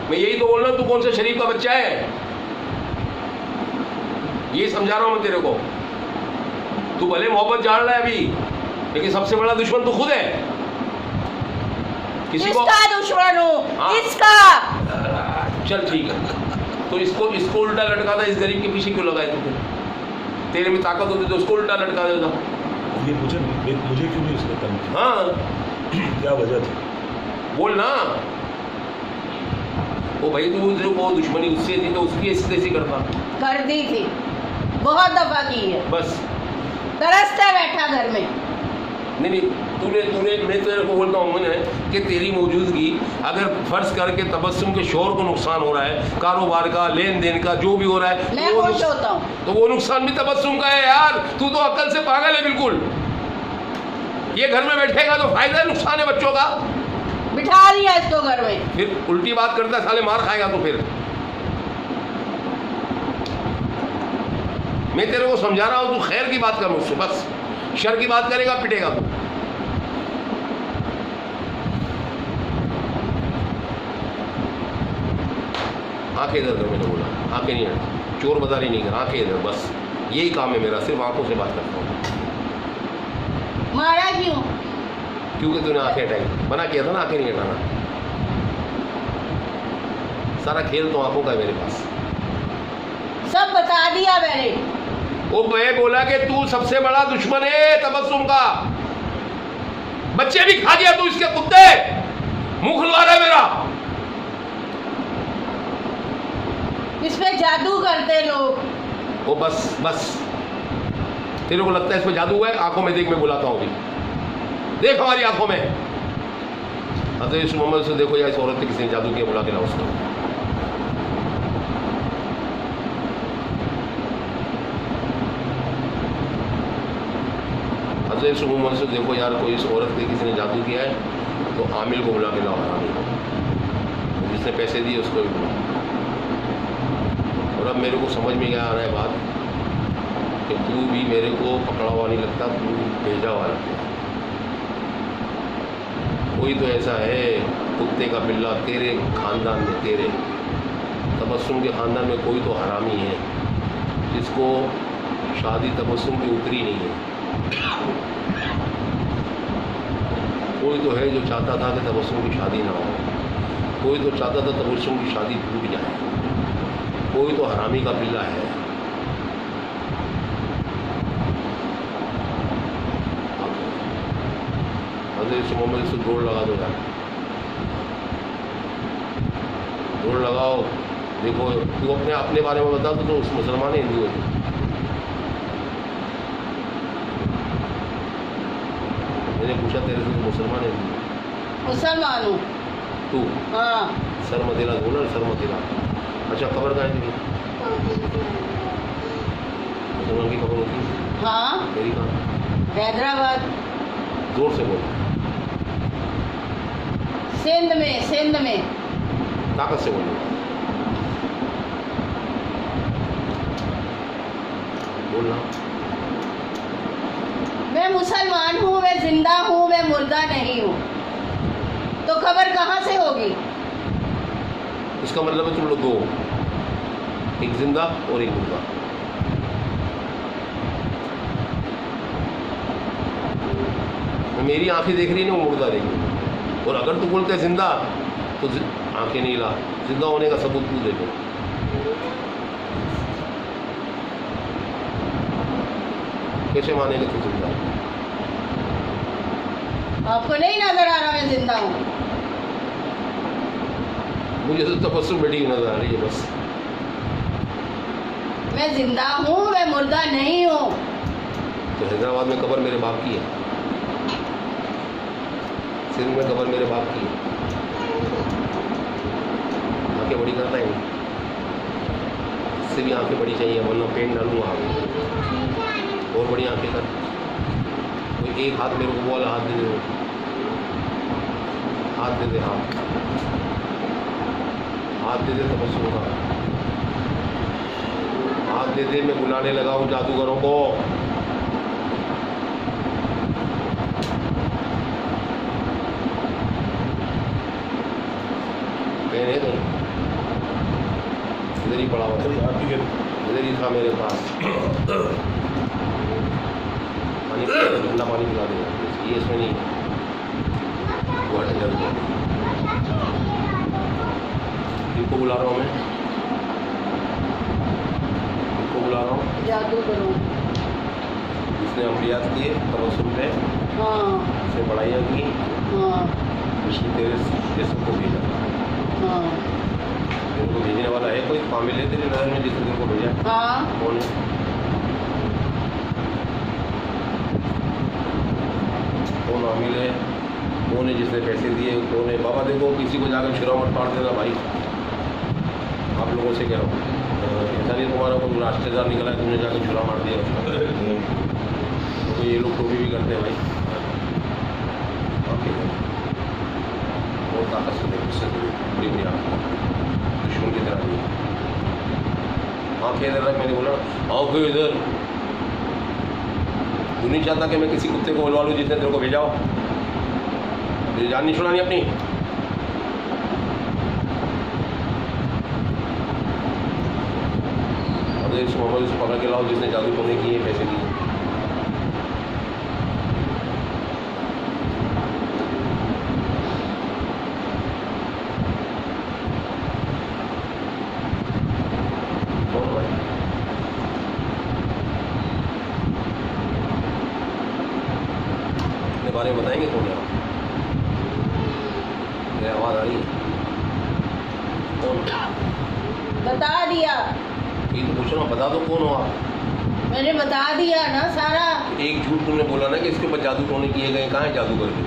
मैं यही तो बोल रहा हूं, तू कौन सा शरीफ का बच्चा है? ये समझा रहा हूं मैं तेरे को। तू भले मोहब्बत जान रहा है अभी, लेकिन सबसे बड़ा दुश्मन तू खुद है। किसी को किसका दुश्मन हूँ? हाँ। किसका? चल ठीक है, तो इसको उल्टा लटका था, इस गरीब के पीछे क्यों लगाए तू? तेरे में ताकत होती तो उसको उल्टा लटका देता। ये मुझे क्यों नहीं उसने तंग किया? हाँ क्या वजह थी? बोल ना। वो भाई तू वो दुश्मनी उससे थी तो उसकी ऐसी करता। कर दी थी, बहुत दफा की है। बस तरसता बैठा घर में। नहीं तूने मैं तेरे को बोलता हूँ मैंने कि तेरी मौजूदगी अगर फर्ज करके तबस्सुम के शोर को नुकसान हो रहा है, कारोबार का, लेन देन का, जो भी हो रहा है, मैं खुश होता हूँ, तो वो नुकसान भी तबस्सुम का है यार। तू तो अक्ल से पागल है बिल्कुल। ये घर में बैठेगा तो फायदा है, नुकसान है बच्चों का। बिठा दिया इसको घर में। फिर उल्टी बात करता है, साले मार खाएगा। तो फिर मैं तेरे को समझा रहा हूं, तू खैर की बात कर मुझसे, बस शर की बात करेगा पिटेगा तू। आंखें इधर कर, मैंने बोला आंखें नहीं हट, चोर बदारी नहीं कर, आंखें इधर, बस यही काम है मेरा, सिर्फ आंखों से बात करता हूँ। मारा क्यों? क्योंकि तूने आंखें हटाई, मना किया था ना आंखें नहीं हटाना। सारा खेल तो आंखों का है मेरे पास। सब बता दिया मैंने। वो मैं बोला कि तू सबसे बड़ा दुश्मन है तबस्सुम का। बच्चे भी खा दिया तू इसके, कुत्ते मुंह खुलवा रहा है मेरा। इस पे जादू करते लोग। वो बस तेरे को लगता है इसमें जादू है? आंखों में देख, मैं बुलाता हूँ अभी, देख हमारी आंखों में। हज़रत यीशु मोहम्मद से देखो, या इस औरत ने किसी ने जादू किया, बुला के लाओ उसको। हज़रत यीशु मोहम्मद से देखो यार, कोई इस औरत ने किसी ने जादू किया है तो आमिल को बुला के लाओ, आमिल को, जिसने पैसे दिए उसको भी बुलाओ। और अब मेरे को समझ में क्या आ रहा है बात, कि तू भी मेरे को पकड़ा हुआ नहीं लगता, तू भेजा हुआ लगता है। कोई तो ऐसा है कुत्ते का पिल्ला तेरे खानदान में, तेरे तबस्सुम के खानदान में कोई तो हरामी है जिसको शादी तबस्सुम की उतरी नहीं है। कोई तो है जो चाहता था कि तबस्सुम की शादी ना हो, कोई तो चाहता था तबस्सुम की शादी टूट जाए, कोई तो हरामी का पिल्ला है। हज़रत मोहम्मद से जोड़ लगा दो यार, जोड़ लगाओ। देखो तू अपने बारे में बता तो उस मुसलमान है हिंदू है? मैंने पूछा तेरे से, मुसलमान है हिंदू? मुसलमान हूँ। तू हाँ। सर मदिरा बोला, सर मदिरा। अच्छा खबर कहाँ है तेरी? मुसलमान की खबर होती है? हाँ। तेरी कहाँ? हैदराबाद। जोर से बोल। सिंध में। ताकत से बोलो, बोलना। मैं मुसलमान हूँ, मैं जिंदा हूँ, मैं मुर्दा नहीं हूँ, तो खबर कहाँ से होगी? इसका मतलब है तुम लोग दो, एक जिंदा और एक मुर्दा। मेरी आंखें देख रही नहीं, वो मुर्दा देख रही। और अगर तू बोलते जिंदा तो आंखें नहीं ला, जिंदा होने का सबूत तू दे दो। कैसे मानेंगे तू जिंदा? आपको नहीं नजर आ रहा मैं जिंदा हूँ? मुझे तो तबस्सुम बैठी नजर आ रही है बस। मैं जिंदा हूँ, मैं मुर्दा नहीं हूँ। तो हैदराबाद में कब्र मेरे बाप की है, सिंध में कब्र मेरे बाप की है। आंखें बड़ी करता है, इससे भी आंखें बड़ी चाहिए, वरना पेन डालूंगा आंखें। और बड़ी आंखें कर, कोई एक हाथ मेरे को, वो वाला हाथ दे दे, हाथ दे दे, हाथ दे दे, तबस्सुम का हाथ दे दे। मैं बुलाने लगा हूँ जादूगरों को। पेन है नहीं, इधर ही पड़ा हुआ, इधर ही था मेरे पास। पानी, ठंडा पानी पिला देगा, ये इसमें नहीं, वो अंदर इनको बुला रहा हूँ मैं, इनको बुला रहा हूँ। जादू करो। इसने अमलियात किए तबस्सुम पे, हाँ इसने पढ़ाइयाँ की, हाँ इसने तेरे सबको भेजा। हाँ तेरे को भेजने वाला है कोई कामिल है तेरी नज़र में जिसने तेरे को भेजा? हाँ। कौन है? कौन आमिल है? कौन है जिसने पैसे दिए? कौन है? बाबा देखो, किसी को जाकर छुरा मत पाड़ देना भाई, आप लोगों से कह रहा हूँ। ऐसा नहीं तुम्हारा कोई राष्ट्रदार निकला है, तुमने जाकर छुरा मार दिया उसका। तो ये लोग टोपी भी करते हैं भाई। ओके, बहुत ताकत से देखो, उससे पूरी नहीं आती, दुश्मन की तरह नहीं। आँखें इधर रख, मैंने बोला आँखें इधर। तू नहीं चाहता कि मैं किसी कुत्ते को बुलवा लूँ जिसने तेरे को भेजा हो? तुझे जान नहीं छुड़ानी अपनी? अब इस मोबाइल से पकड़ के लाओ जिसने जादू टोने किए, पैसे दिए। अपने बारे में बताएंगे कौन है आप? मेरी आवाज़ आ रही है? कौन? बता दिया, ये तो पूछो ना, बता दो कौन हो आप? मैंने बता दिया ना सारा। एक झूठ तुमने बोला ना कि इसके ऊपर जादू टोने किए गए। कहाँ है जादूगर के?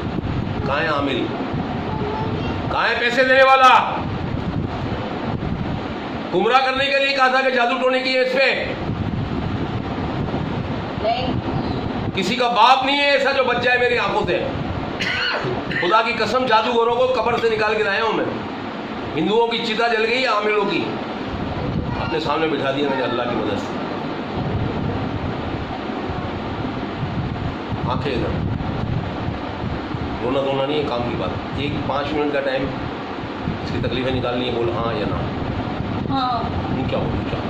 कहाँ है आमिल? कहाँ है पैसे देने वाला? गुमराह करने के लिए कहा था कि जादू टोने किए इस पे। नहीं, किसी का बाप नहीं है ऐसा जो बच जाए मेरी आंखों से। खुदा की कसम, जादूगरों को कब्र से निकाल के लाया हूं मैं। हिंदुओं की चिता जल गई, आमिलों की अपने सामने बिठा दिया मैंने अल्लाह की मदद से। आंखें इधर, रोना धोना नहीं है काम की बात। एक 5 मिनट का टाइम, इसकी तकलीफें निकालनी है, बोल हाँ या ना। हाँ तुम क्या बोलूँ चाह?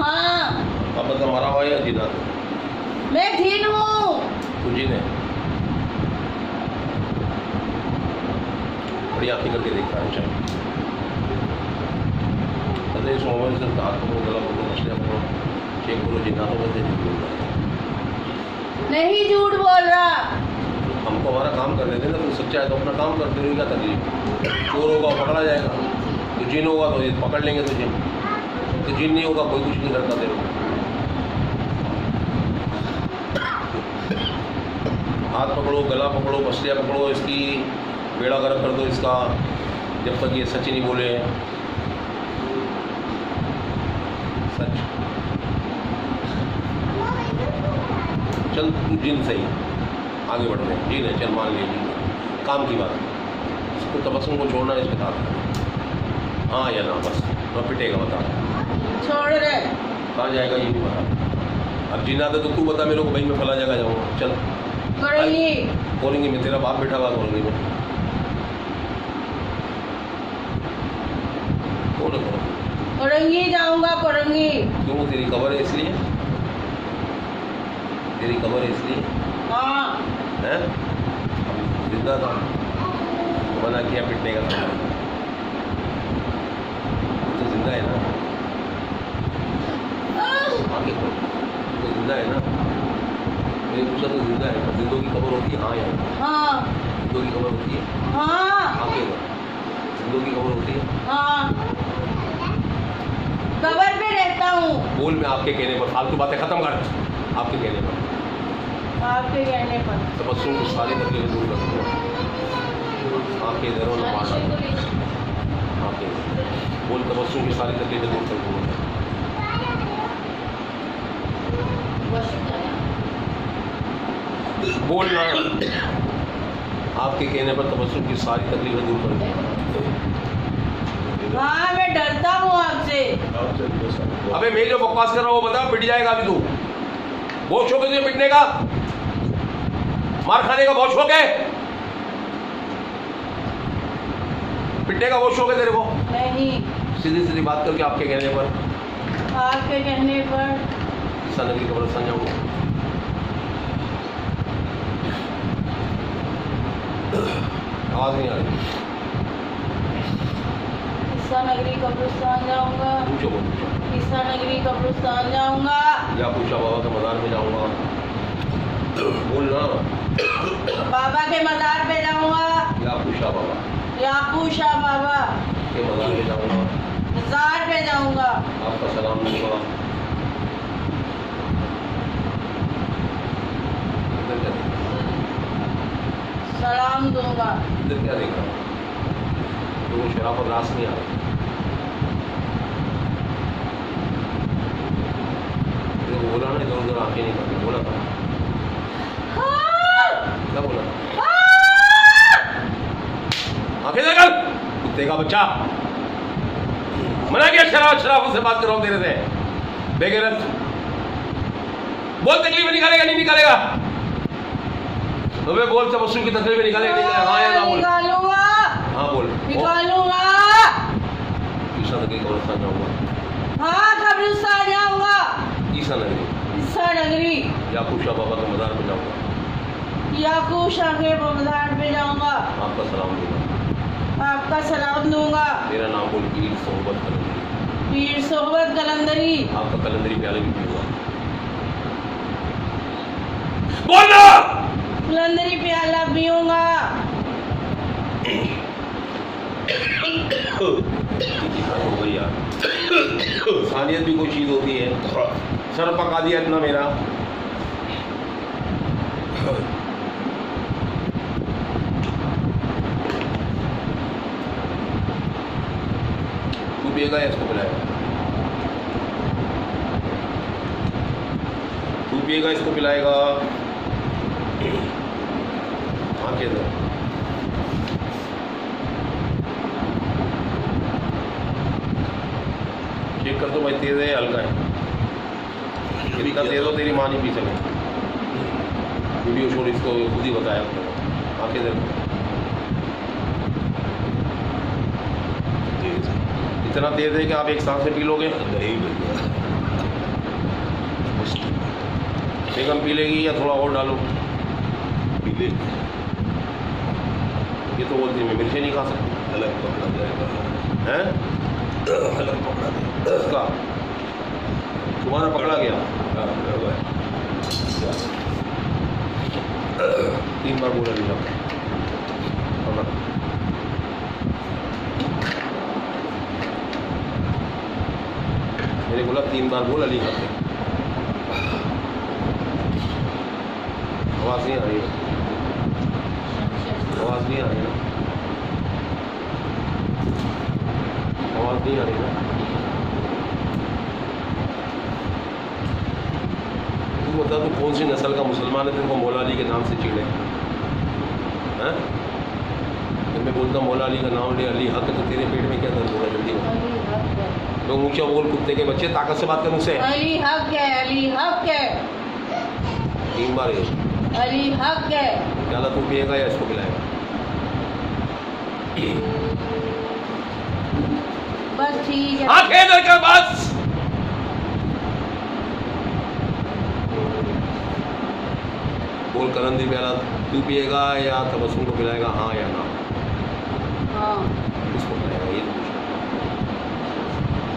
हाँ, अब बता, मरा हुआ है या जिंदा? मैं ठीक हूँ। तू जिन है? बड़ी आंखें करके देखता है चाहे इस मोबाइल से हाथ पकड़ो, गला पकड़ो, मछलियाँ पकड़ो, चेक करो, जिन्ना तो बंदे नहीं बोल रहा। नहीं झूठ बोल रहा। हमको हमारा काम करने देना, तुम सच्चा है तो अपना काम करते रहो, क्या तकलीफ? चोर होगा पकड़ा जाएगा, तो जिन होगा तो ये पकड़ लेंगे तुझे, तो जिन नहीं होगा कोई कुछ नहीं करता तेरे को। हाथ पकड़ो, गला पकड़ो, मछलियाँ पकड़ो, इसकी बेड़ा गर्क कर दो इसका, जब तक ये सच नहीं बोले। सच चल, जिन सही, आगे बढ़ते हैं। जिन है, चल मान लिया जिन, काम की बात। तो तबस्सुम को छोड़ना इसके साथ, हाँ या ना, बस तो पिटेगा, बता छोड़ रहे कहाँ जाएगा ये नहीं पता। अब जिन्ना तो तू बता मेरे को, भाई मैं फला जगह जाऊँगा, चल करेंगी बोलेंगे मैं तेरा बाप बेटा बात बोलेंगे मैं कौन है कौन? करेंगी जाऊंगा करेंगी। क्यों? तेरी खबर है इसलिए, तेरी खबर है इसलिए हाँ हैं? जिंदा था तो मना किया पिटने का था, तो जिंदा है ना, आगे तो जिंदा है ना, मैंने पूछा तो जिंदा है, पर जिंदों की खबर होती है हाँ या ना? हाँ जिंदों की खबर होती है हाँ आगे जिंदों की खबर होती है। हाँ कबर पे रहता हूँ। बोल मैं आपके कहने पर, फालतू बातें खत्म कर, आपके कहने पर आपके कहने पर तबस्सुम की सारी तकलीफें दूर कर दूँगा, आंखें इधर और मार डाल, आंखें बोल तबस्सुम की सारी तकलीफें दूर कर दूँगा। बोल ना, आपके कहने पर तबस्सुम की सारी तकलीफें दूर कर दूँगा। हाँ मैं डरता हूँ आपसे। अबे मैं जो बकवास कर रहा हूँ वो बता, पिट जाएगा अभी तू, बहुत शौक है तुझे पिटने का, मार खाने का बहुत शौक है, पिटने का बहुत शौक है तेरे को? नहीं सीधी सीधी बात करके आपके कहने पर, आपके कहने पर ईसा नगरी कब्रिस्तान जाऊंगा। आवाज नहीं आ रही, ईसा नगरी कब्रिस्तान जाऊंगा। पूछो बोल, ईसा नगरी कब्रिस्तान जाऊंगा। या पूछा बाबा के मज़ार में जाऊंगा, बोल ना, बाबा के मज़ार पे जाऊंगा। या पूछा बाबा याकूशा बाबा के मज़ार में जाऊंगा, मज़ार पे जाऊंगा। आपका सलाम दूंगा। इधर क्या देख रहा है? सलाम दूंगा। इधर क्या देख रहा है? तो वो शराब और रास नहीं आ रहा, तो बोला ना इधर उधर आंखें नहीं करनी, बोला था क्या बोला? आंखें देखकर कुत्ते का बच्चा, मना किया शराब से बात कर रहा हूं तेरे से, बेगैरत, बोल तकलीफ निकालेगा नहीं निकालेगा? तो मैं बोल तबस्सुम की तकलीफ निकालेगा नहीं निकालेगा? हाँ या ना बोल? निकालूंगा हाँ बोल। निकालूंगा। ईसा नगरी कब्रिस्तान जाऊंगा। हाँ कब्रिस्तान जाऊंगा। ईसा नगरी, ईसा नगरी याकूशा बाबा के मज़ार में जाऊंगा, याकूशा के मज़ार पे जाऊंगा। आपका सलाम दूंगा, आपका सलाम दूंगा। मेरा नाम बोल पीर सोहबत कलंदरी, पीर सोहबत कलंदरी। आपका कलंदरी प्याले भी पीऊंगा, बोलना कलंदरी प्याला पीऊंगा। हो गई यार, इंसानियत भी कोई चीज़ होती है, सर पका दिया इतना मेरा। तू पिएगा या इसको पिलाएगा? तू पिएगा इसको पिलाएगा? आंखें दो, चेक कर दो भाई, तेज है हल्का है, इतना तेज हो तेरी माँ नहीं पी सके, वीडियो छोड़ इसको खुद ही बताया आपने। आंखें देखो, इतना तेज है कि आप एक सांस से पी लोगे? नहीं भैया, बेगम पी लेगी या थोड़ा और डालो? पीले ये तो बोलती है मैं मिर्ची नहीं खा सकती, अलग पकड़ा जाएगा, हैं? अलग पकड़ा जाएगा। उसका तुम्हारा पकड़ा गया, हाँ, बराबर। 3 बार बोला नहीं जाता, मैंने बोला 3 बार बोल अली करते, आवाज़ नहीं आ रही है, आवाज़ नहीं आ रही ना, आवाज़ नहीं आ रही ना। तू बता तू कौन सी नस्ल का मुसलमान है तेरे को मौला अली के नाम से चिढ़े हैं? जब मैं बोलता हूँ मौला अली का नाम ले, अली हक, तो तेरे पेट में क्या दर्द होगा? जल्दी बता। अली हक है, लोग ऊंचा बोल, कुत्ते के बच्चे, ताकत से बात कर मुझसे। अली हक है, अली हक है, 3 बार ये अली हक है। ज़्यादा तू पिएगा या इसको पिलाएगा? बस ठीक है। आंखें इधर कर बस। बोल करंदी प्याला तू पिएगा या तबस्सुम को पिलाएगा? हाँ या ना? हाँ, किसको पिलाएगा ये तो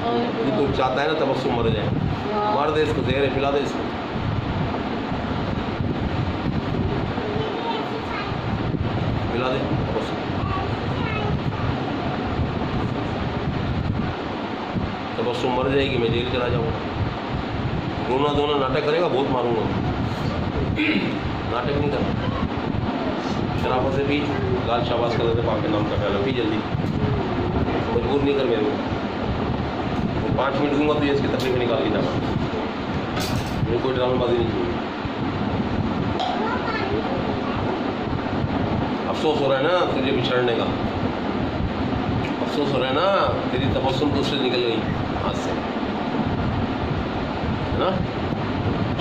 और पूछ। तू तो चाहता है ना तबस्सुम मर जाए, हाँ। मार दे इसको, जहर है, पिला दे इसको। पिला दे तबस्सुम। तबस्सुम मर जाएगी, मैं जेल चला जाऊँगा। रोना धोना नाटक करेगा, बहुत मारूंगा। नाटक नहीं करना। शराफत से पी, लाल शाबाश कर देते पाक के नाम का प्याला, पी जल्दी। मजबूर नहीं कर मेरे को। 5 मिनट दूंगा तो ये इसकी तकलीफ निकाल के जाना। मेरे कोई ड्रामेबाजी नहीं चाहिए। अफसोस हो रहा है ना तुझे बिछड़ने का? अफसोस हो रहा है ना, तेरी तबस्सुम तो उससे निकल गई हाथ से, है ना?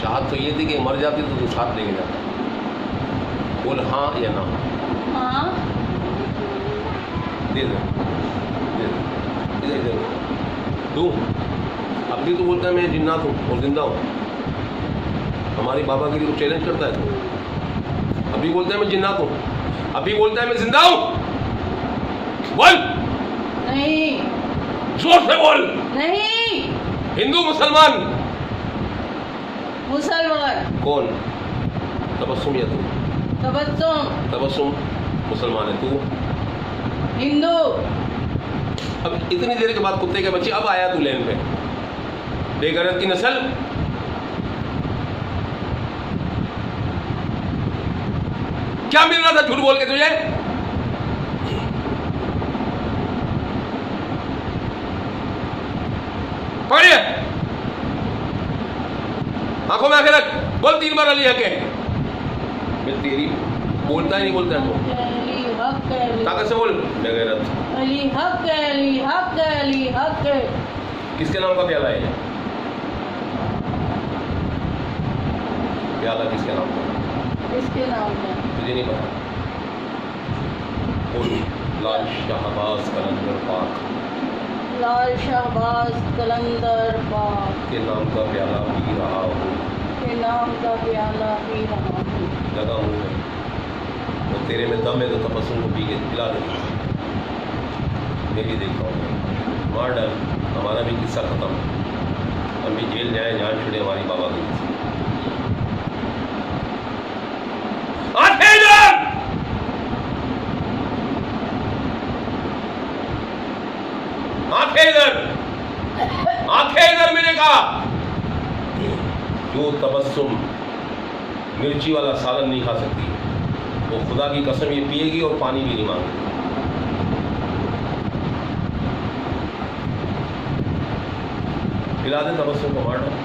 चाहत तो ये थी कि मर जाती तो तू साथ लेके जाता। बोल हाँ या ना? हाँ, दे दे, दे दे, इधर इधर दूँ। अब भी तो बोलता है मैं जिन्नात हूँ और जिंदा हूँ। हमारी बाबागिरी को चैलेंज करता है तो। अभी बोलता है मैं जिन्नात हूँ, अभी बोलता है मैं जिंदा हूँ। बोल, नहीं, जोर से बोल। नहीं, हिंदू मुसलमान मुसलमान, कौन? तबस्सुम या तू? तबस्सुम, तबस्सुम मुसलमान है, तू? हिंदू। अब इतनी देर के बाद कुत्ते के बच्चे अब आया तू लेन पे, बेगैरत की नस्ल। क्या मिल रहा था झूठ बोल के तुझे? पकड़िए, आंखों में आंखें रख, बोल 3 बार अली हक है। मैं तेरी बोलता है नहीं बोलता है तो अली हक है, अली- ताकत से बोल। बेगैरत। अली हक है, अली हक है, अली हक है। किसके नाम का प्याला है ये? प्याला किसके नाम का? इसके नाम है। तुझे नहीं पता? बोल, लाल शाहबाज कलंदर पाक लाल शहबाज कलंदर पाक के नाम का प्याला पी रहा हूँ, के नाम का प्याला पी रहा हूँ। लगा मुँह में, और तेरे में दम है तो तबस्सुम को पी के पिला दे। मैं भी देखता हूँ, मार डाल, हमारा भी किस्सा खत्म। हम भी जेल जाए, जान छुड़े हमारी बाबा की। आंखें इधर! आंखें इधर! आंखें इधर मैंने कहा। जो तबस्सुम मिर्ची वाला सालन नहीं खा सकती, वो खुदा की कसम ये पिएगी और पानी भी नहीं मांगेगी। पिला दे तबस्सुम को, मार डाल।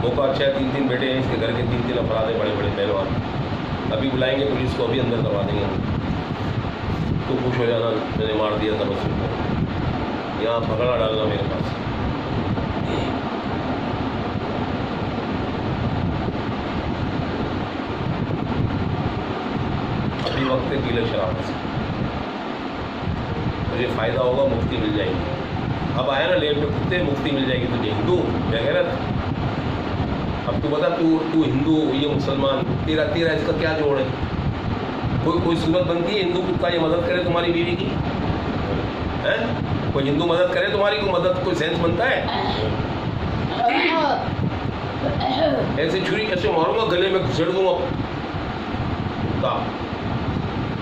मौका अच्छा है, 3 बेटे हैं इसके घर के, 3 अफराद हैं, बड़े बड़े पहलवान। अभी बुलाएंगे पुलिस को, अभी अंदर करवा देंगे। तो खुश हो जाना, मैंने मार दिया तबस्सुम को। यहाँ पकड़ा डालना मेरे पास। अभी वक्त पी ले शराब से, मुझे फ़ायदा होगा, मुफ्ती मिल जाएगी। अब आया ना लेन पे कुत्ते, मुफ्ती मिल जाएगी तुझे। हिंदू बेगैरत। अब तू बता, तू हिंदू, ये मुसलमान, तेरा इसका क्या जोड़ है? कोई सूरत बनती है हिंदू कुत्ता ये मदद करे तुम्हारी बीवी की? है कोई हिंदू मदद करे तुम्हारी, कोई मदद, कोई सेंस बनता है? ऐसे छुरी कैसे मारूंगा, गले में घुसड़ दूंगा कुत्ता।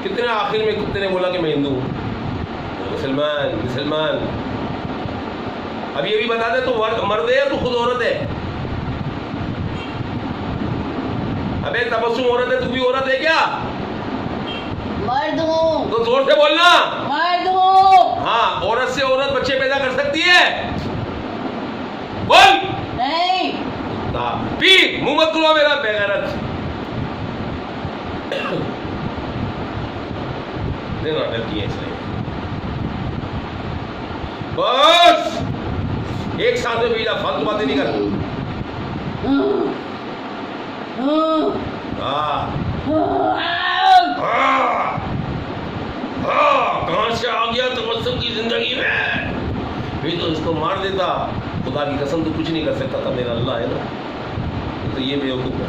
कितने आखिर में कुत्ते ने बोला कि मैं हिंदू हूँ, मुसलमान। अब ये भी बता दे, तू मर्द है या तू खुद औरत है? अबे तबस्सुम औरत है, तू भी औरत है क्या? मर्द हूँ, तो जोर से बोलना। मर्द हूँ। हाँ, औरत से औरत बच्चे पैदा कर सकती है? बोल। नहीं, पी, मुंह मत खुलवा मेरा बेगैरत। इतने नाटक किए इसने। बस एक साथ में भेजा, फालतू बातें नहीं कर। कहां से आ गया तबस्सुम की जिंदगी में? भी तो इसको मार देता, खुदा की कसम तो कुछ नहीं कर सकता था, मेरा अल्लाह है ना। तो ये बेवकूफ़ है।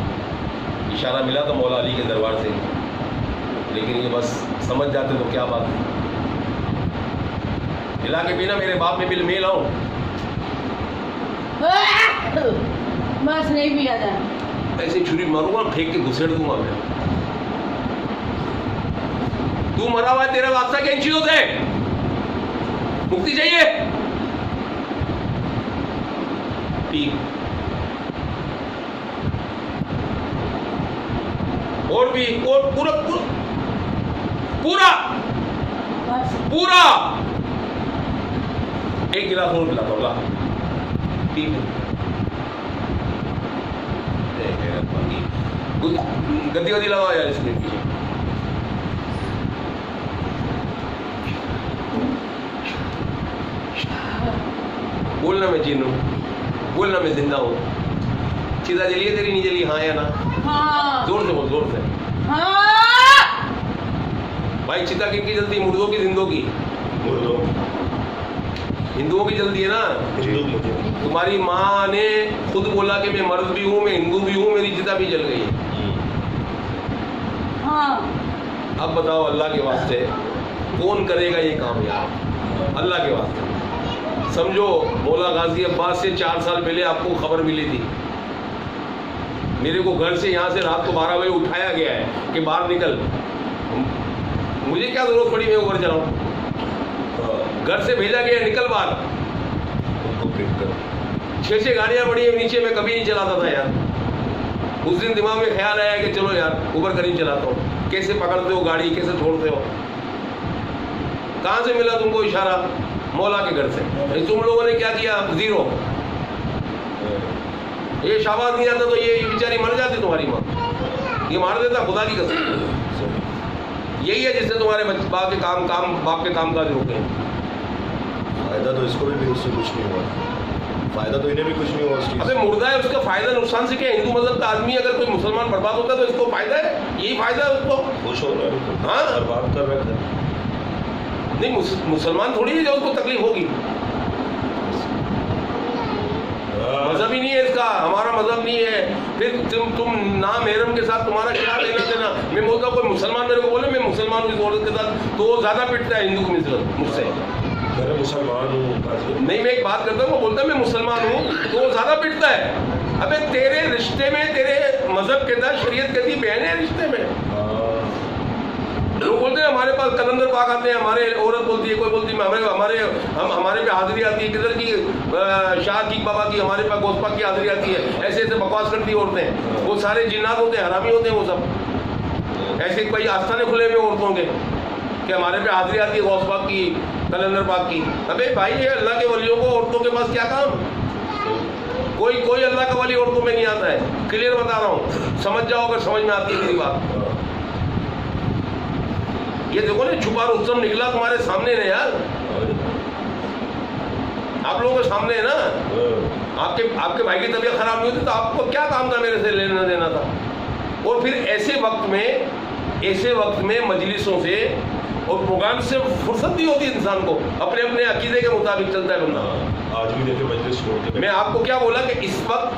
इशारा मिला था मौला अली के दरबार से, लेकिन ये बस समझ जाते तो क्या बात है। हिला के बिना मेरे बाप में बिल में लाऊं। बस नहीं पिया जाए। ऐसे छुरी मारूंगा, फेंक के घुसेड़ दूंगा मैं। तू मरा हुआ है, तेरा वास्ता क्या इन चीजों से? मुक्ति चाहिए? पी और भी, और पूरा पूरा पूरा बस पूरा एक गिलास और पिलाता हूँ, ला पी। गद्दी गद्दी लगाओ यार इसमें पीछे। बोलना मैं जीन हूँ, बोलना मैं जिंदा हूँ। चिता जली है तेरी, नहीं जली? हाँ या ना? हाँ जोर से बोल, जोर से। हाँ। भाई चिता किनकी जलती है, मुर्दों की जिंदों की? मुर्दों। हिंदुओं की जल्दी है ना। हिंदू मुझे। तुम्हारी माँ ने खुद बोला कि मैं मर्द भी हूँ, मैं हिंदू भी हूँ, मेरी चिता भी जल गई। हाँ। अब बताओ अल्लाह के वास्ते कौन करेगा ये काम यार? अल्लाह के वास्ते समझो, मौला गाजी अब्बास से 4 साल पहले आपको खबर मिली थी। मेरे को घर से यहाँ से रात को 12 बजे उठाया गया है कि बाहर निकल। मुझे क्या जरूरत पड़ी मैं ऊपर चलाऊँ? घर से भेजा गया, निकल बाहर। उनको पिक कर 6 गाड़ियाँ पड़ी है नीचे, मैं कभी नहीं चलाता था यार। उस दिन दिमाग में ख्याल आया कि चलो यार ऊबर करीब चलाता हूँ। कैसे पकड़ते हो गाड़ी, कैसे छोड़ते हो? कहाँ से मिला तुमको इशारा? मौला के घर से। तुम लोगों ने क्या किया? जीरो। ये शाबाश नहीं आता तो ये बेचारी मर जाती तुम्हारी माँ, ये मार देता, खुदा की कसम। यही है जिससे तुम्हारे बाप के काम काज रुके। फायदा तो इसको भी उससे कुछ नहीं हुआ, फायदा तो इन्हें भी कुछ नहीं हुआ उस चीज अबे मुर्दा है, उसका फायदा नुकसान से क्या? हिंदू मजहब का आदमी अगर कोई मुसलमान बर्बाद होता है तो इसको फायदा है, यही फायदा है उसको। खुश हो रहा है, हाँ। बर्बाद कर रहे थे। नहीं मुसलमान थोड़ी है जो उसको तकलीफ होगी। मजहब ही नहीं है इसका, हमारा मजहब नहीं है। फिर तुम नाम हेरम के साथ तुम्हारा क्या लेना देना? मैं बोलता हूँ कोई मुसलमान मेरे को बोले मैं मुसलमान हूँ इस औरत के साथ, तो वो ज्यादा पिटता है हिंदू मुझसे। मैं मुसलमान हूँ। नहीं, मैं एक बात करता हूँ, वो बोलता है मैं मुसलमान हूँ, तो वो ज्यादा पिटता है। अबे तेरे रिश्ते में, तेरे मजहब के साथ शरीयत कहती बहन है रिश्ते में। लोग बोलते हैं हमारे पास कलंदर पाक आते हैं, हमारे औरत बोलती है, कोई बोलती है हमारे पे हाजिरी आती है, किधर की शाह की बाबा की, हमारे पास गोस्पा की हाजिरी आती है। ऐसे ऐसे बकवास करती औरतें, वो सारे जिन्नात होते हैं, हरामी होते हैं वो सब। ऐसे कोई आस्थाने खुले हुए औरतों के कि हमारे पे हाजिरी आती है गौस पाक की, कलंदर पाक की। अबे भाई ये अल्लाह के वलियों को औरतों के पास क्या काम? कोई अल्लाह का वली औरतों में नहीं आता है। क्लियर बता रहा हूँ, समझ जाओ अगर समझ में आती है मेरी बात। ये देखो ना, छुपा रुस्तम निकला तुम्हारे सामने ना यार, आप लोगों के सामने है ना। आपके भाई की तबीयत खराब नहीं होती तो आपको क्या काम था मेरे से लेना देना था? और फिर ऐसे वक्त में मजलिसों से और प्रोग्राम से फुर्सत नहीं होती इंसान को, अपने अपने अकीदे के मुताबिक चलता है बंदा। आज भी देखे मजलिस छोड़ के। मैं आपको क्या बोला कि इस वक्त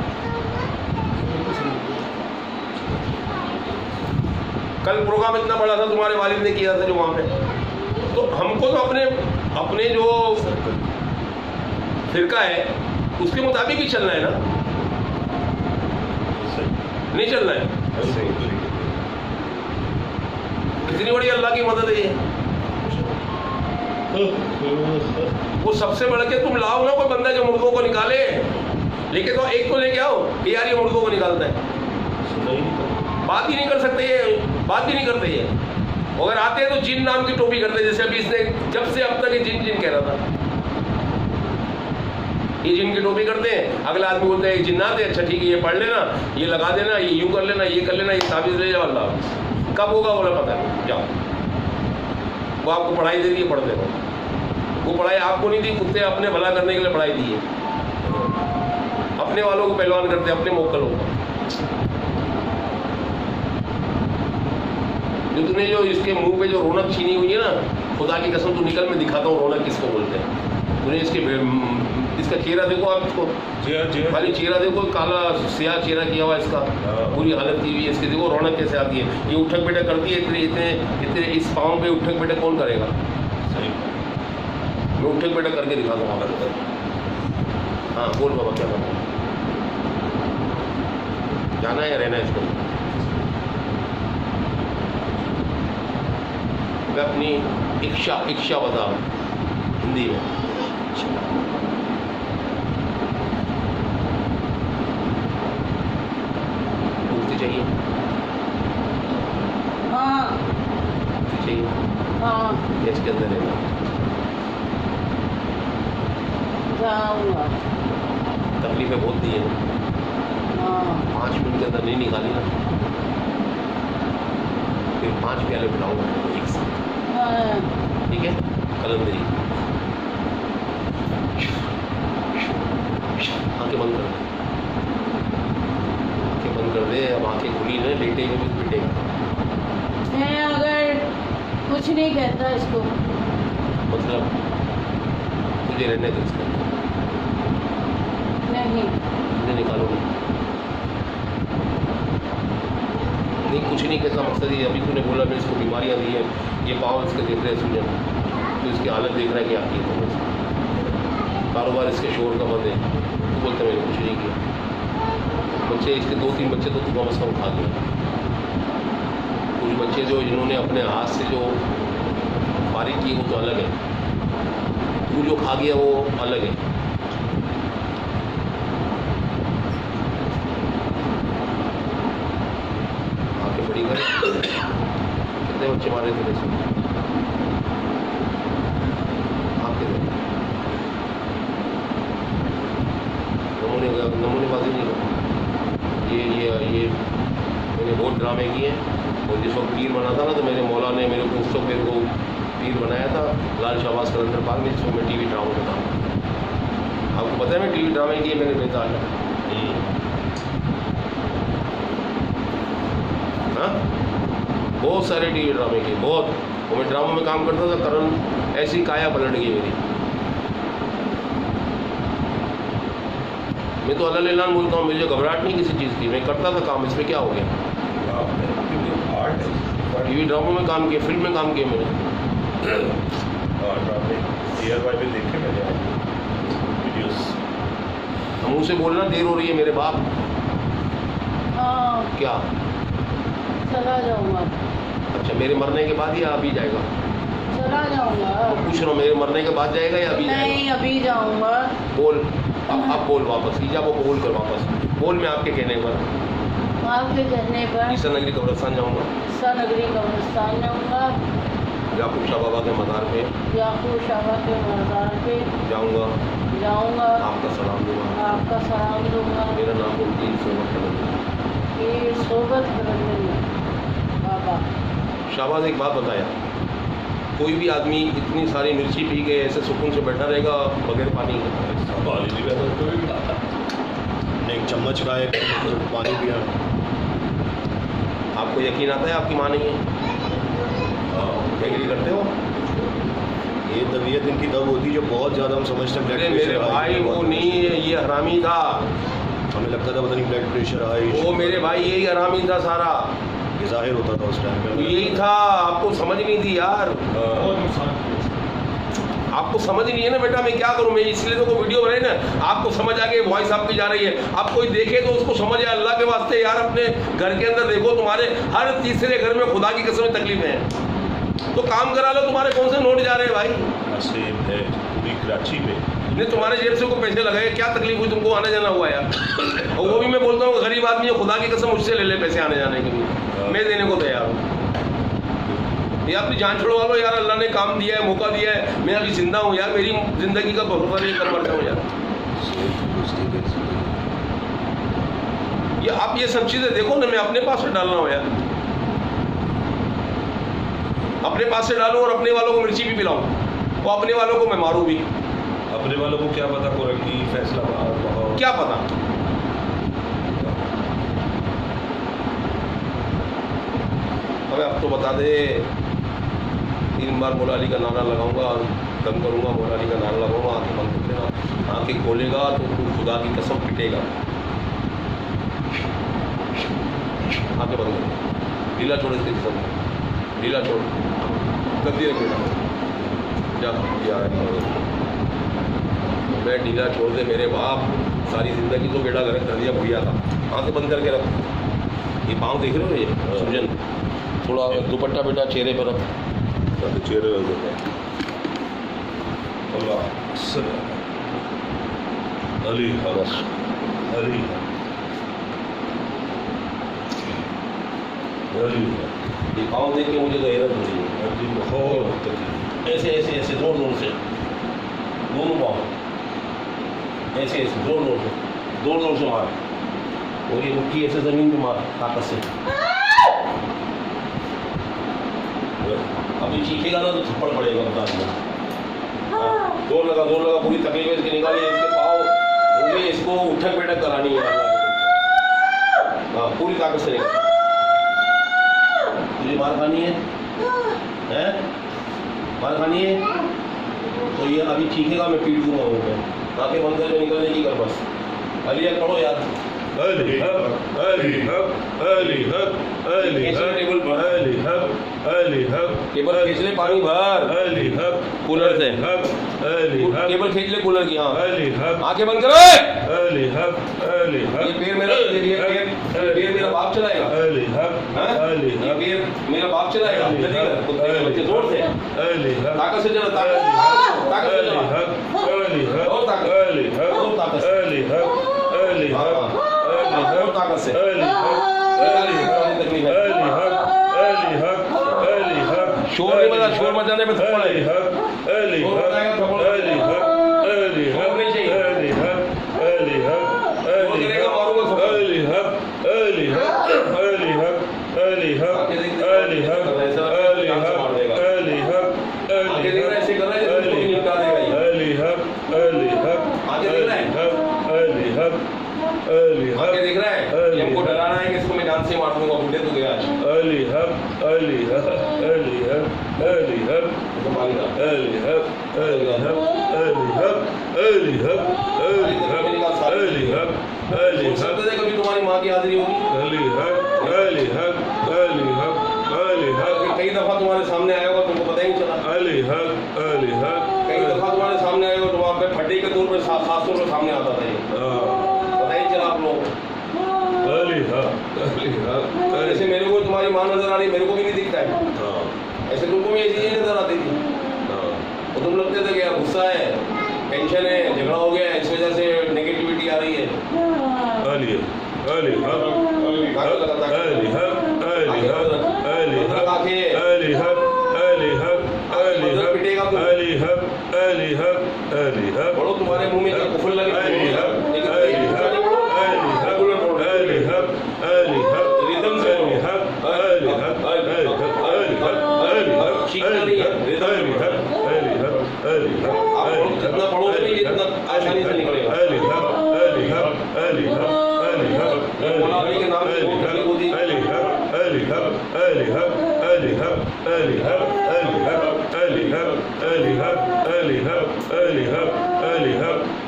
कल प्रोग्राम इतना बड़ा था तुम्हारे वालिद ने किया था जो वहाँ पे, तो हमको तो अपने जो फिरका है उसके मुताबिक ही चलना है ना, नहीं चलना है। कितनी बड़ी अल्लाह की मदद है ये। वो सबसे बढ़ के तुम लाओ ना कोई बंदा जो मुर्दों को निकाले, लेके तो एक को लेके आओ कि यार ये मुर्दों को निकालता है। बात ही नहीं कर सकते ये, बात ही नहीं करते ये। अगर आते हैं तो जिन नाम की टोपी करते हैं, जैसे अभी इसने जब से अब तक ये जिन कह रहा था, ये जिन की टोपी करते हैं। अगला आदमी बोलता है ये जिन्नात है, अच्छा ठीक है ये पढ़ लेना, ये लगा देना, ये यूं कर लेना, ये कर लेना, ये ताबीज ले जाओ, अल्लाह कब होगा बोला पता नहीं, जाओ। वो आपको पढ़ाई दे दी है, पढ़ते रहो। वो पढ़ाई आपको नहीं दी, कुत्ते अपने भला करने के लिए पढ़ाई दी है। अपने वालों को पहलवान करते हैं, अपने मोकलों को। जो तूने जो इसके मुंह पे जो रौनक छीनी हुई है ना, खुदा की कसम तू निकल, मैं दिखाता हूँ रौनक किसको बोलते हैं। तूने इसका चेहरा देखो आप, इसको खाली चेहरा देखो, काला स्याह चेहरा किया हुआ इसका, पूरी हालत की हुई है इसकी। देखो रौनक कैसे आती है। ये उठक बैठक करती है, इतने इस पाँव पे उठक बैठक कौन करेगा? मैं उठक बैठक करके दिखा दूँगा। हाँ बोल बाबा, क्या करना है? जाना है या रहना है इसको? मैं अपनी इच्छा बता हिंदी में। मुक्ति चाहिए? हाँ मुक्ति चाहिए? हाँ इसके अंदर रहना। जाऊँगा। तकलीफें बहुत दी है, हाँ 5 मिनट के अंदर नहीं निकाली ना, फिर 5 प्याले बिठाऊंगा एक साथ, हाँ ठीक है? कलंदरी आंखें बंद कर दे, आंखें बंद कर दे। अब आंखें खुली ना, लेटेगा भी पिटेगा। मैं अगर कुछ नहीं कहता इसको, मतलब तुझे रहने दो इसका, नहीं तुझे निकालो नहीं, कुछ नहीं कहता। मकसद ये अभी तूने बोला मैं इसको बीमारियाँ दी है, ये पाँव इसके देख रहे हैं सूजन, तो इसकी हालत देख रहा है कि आती है। कारोबार इसके शोर का बंद है, तो बोलते मैंने कुछ नहीं किया। बच्चे इसके 2-3 बच्चे तो तू कम से कम खा गया। कुछ बच्चे जो जिन्होंने अपने हाथ से जो बारीक की वो तो अलग है, तू जो खा गया वो अलग है। आंखें बड़ी कर। कितने बच्चे मारे थे वैसे? आंखें दे। नमूनेबाजी नहीं कर। ये मैंने बहुत ड्रामे किए हैं, और जिस वक्त पीर बना था ना, तो मेरे मौला ने मेरे को उस वक्त मेरे को पीर बनाया था लाल शाहबाज कलंदर पार्क में, जिसमें मैं टीवी ड्रामा करता हूँ। आपको पता है मैं टीवी ड्रामे किए मैंने बेताज। हाँ बहुत सारे टीवी ड्रामे किए, बहुत। और मैं ड्रामा में काम करता था, करण ऐसी काया पलट गई मेरी। मैं तो अल्लाह लेलान बोलता हूँ, मुझे घबराहट नहीं किसी चीज़ की, मैं करता था काम। इसमें क्या हो गया? टीवी ड्रामों में काम किया, फिल्म में काम किया मैंने। मुँह से बोलना, देर हो रही है मेरे बाप। हाँ क्या? चला जाऊँगा, अच्छा मेरे मरने के बाद या अभी जाएगा? चला जाऊँगा। पूछ रहा हूँ, मेरे मरने के बाद जाएगा या अभी जाएगा? नहीं अभी जाऊँगा। बोल अब बोल वापस, ईजा वो बोल कर वापस बोल। मैं आपके कहने पर, आपके कहने पर ईसा नगरी कब्रिस्तान जाऊँगा, ईसा नगरी कब्रिस्तान जाऊँगा, याकूब शाह बाबा के मज़ार पे याकूब शाह के मज़ार पे जाऊँगा, आपका सलाम दूंगा, आपका सलाम दूंगा। मेरा नाम मुफ्ती सोबत कलंदर। ये सोबत कलंदर बाबा। शाहबाज एक बात बताया, कोई भी आदमी इतनी सारी मिर्ची पी के ऐसे सुकून से बैठा रहेगा बगैर पानी के? एक चम्मच का एक पानी पिया। आपको यकीन आता है आपकी माँ नहीं है? एग्री करते हो? ये तबीयत इनकी तब होती है जब बहुत ज़्यादा हम समझते हैं अरे मेरे भाई वो नहीं है, ये हरामी था। हमें लगता था पता नहीं ब्लड प्रेशर हाई। वो मेरे भाई यही हरामी था सारा, ये जाहिर होता था उस टाइम पे। यही था। आपको समझ नहीं थी यार, आपको समझ नहीं है ना बेटा। मैं क्या करूं, मैं इसलिए तो वीडियो बनाई ना, आपको समझ आ गई, वॉइस आपकी जा रही है। आप कोई देखे तो उसको समझ आए। अल्लाह के वास्ते यार अपने घर के अंदर देखो, तुम्हारे हर तीसरे घर में खुदा की कसम तकलीफें हैं, तो काम करा लो। तुम्हारे कौन से नोट जा रहे हैं भाई? नसीब है पूरी कराची में। नहीं तुम्हारे जेब से कोई पैसे लगाए, क्या तकलीफ हुई तुमको? आने जाना हुआ यार। और वो भी मैं बोलता हूँ गरीब आदमी है, खुदा की कसम मुझसे ले ले पैसे आने जाने के लिए, मैं देने को तैयार हूँ। ये अपनी जान छुड़वा लो यार, अल्लाह ने काम दिया है, मौका दिया है, मैं अभी जिंदा हूँ यार, मेरी जिंदगी का भरोसा नहीं कर मर जाऊँ यार। ये आप ये सब चीज़ें देखो ना, मैं अपने पास से डालना हूँ यार। अपने पास से डालूं और अपने वालों को मिर्ची भी पिलाऊं, और अपने वालों को मैं मारूं भी, अपने वालों को क्या पता कोरंगी फैसला क्या पता। हमें अब तो बता दे, 3 बार मौला अली का नारा लगाऊंगा, दम करूंगा, मौला अली का नारा लगाऊंगा, आंखें बंद कर लेना, आंखें खोलेगा तो तू खुदा की कसम पिटेगा, आंखें बंद कर, ढीला छोड़ इसकी कसम, ढीला छोड़, गद्दी रख बेटा, जा यार मैं ढीला छोड़ दे मेरे बाप, सारी ज़िंदगी तो बेटा गलत कर दिया भैया था, आंखें बंद करके रख, ये पाँव देख रहे हो ये सूजन, थोड़ा दुपट्टा बेटा चेहरे पर रख, चेहरे अल्लाह अली बस। अली अली ये पाँव देख के मुझे तो हैरत हो रही है, ऐसे ऐसे ऐसे जोर जोर से दोनों पाँव ऐसे ऐसे जोर जोर से मार, और ये मुट्ठी ऐसे ज़मीन पे मार ताकत से, अभी चीखेगा ना तो थप्पड़ पड़ेगा बता दूँ। जोर लगा पूरी तकलीफ इसकी निकाली, इसके पाँव मुझे इसको उठक बैठक करानी है, हाँ पूरी ताकत से निकाल, तुझे मार खानी है मार खानी है तो ये अभी चीखेगा, मैं पीट दूंगा उनको, आंखें बंद करके निकलने की कर बस। अली पढ़ो यार, अली हक अली हक अली हक अली हक अली हक अली हक, केबल खींच ले पानी भर अली हक कूलर से, हक अली हक केबल खींच ले कूलर की, हाँ अली हक आंखें बंद करो। अली हक अली हक, ये पैर मेरा मेरा बाप चलाएगा, अली हक अली ये हक पैर मेरा बाप चलाएगा, जल्दी कर कुत्ते के बच्चे, जोर से अली हक ताकत से चला, ताकत से अली चला, हक अली हक और ताकत, अली हक और ताकत से, अली हक अली हक और ताकत से, अली हक अली हक अली हक अली हक, शोर नहीं बजा, शोर मचाने पे थप्पड़ अली है, हक अली शोर हक मचाएगा थप्पड़, अली हक अली हक शोर नहीं चाहिए, अली हक अली हक शोर करेगा मारूंगा थप्पड़, अली हक अली हक अली हक अली हक अली हक अली हक अली हक आगे देख रहा है, ऐसे कर रहा है जैसे कोई निपटा देगा ये, अली हक अली हक आगे देख रहा है, अली हक अली हक आगे देख रहा है, ये हमको डराना है कि इसको मैं जान से मार दूंगा, बुढ़े तो गया आज, अली हक अली हक अली हक अली हक तो मांगा अली हक अली हक अली हक अली हक अली हक अली हक अली सोच हक सकते थे कभी तुम्हारी माँ की हाजिरी होगी, अली हक अली हक अली हक अली हक कई दफा तुम्हारे सामने आया होगा, तुमको पता ही नहीं चला, अली हक अली हक कई दफा तुम्हारे सामने आया होगा, तुम आप पे फटे के तौर पर 700 रुपये सामने आता था, ये पता ही नहीं चला आप लोगों को, अली हक अली हक ऐसे मेरे को तुम्हारी माँ नजर आ रही, मेरे को भी नहीं दिखता है, ऐसे तुमको भी ऐसी चीजें नजर आती थी, तो तुम लगते थे कि यार गुस्सा है, टेंशन है, झगड़ा हो गया है, इस वजह से नेगेटिविटी आ रही है, अली अली हक अली हक अली हक अली हक अली हक अली हक अली हक अली हक अली हक अली हक अली हक, बड़ो तुम्हारे मुंह में क्या कुफर लगे, अली हक लेकिन अली हक अली हक अली हक अली हक रिदम से अली हक अली हक अली हक अली हक अली हक सीखना नहीं है, रिदम अली हक अली हक अली हक आप जितना पढ़ोगे नहीं इतना आसानी से निकलेगा, अली हक अली हक अली हक अली हक मौला अली के नाम से अली हक होती अली हक अली हक अली हक अली हक अली हक अली हक अली हक अली हक अली हक अली हक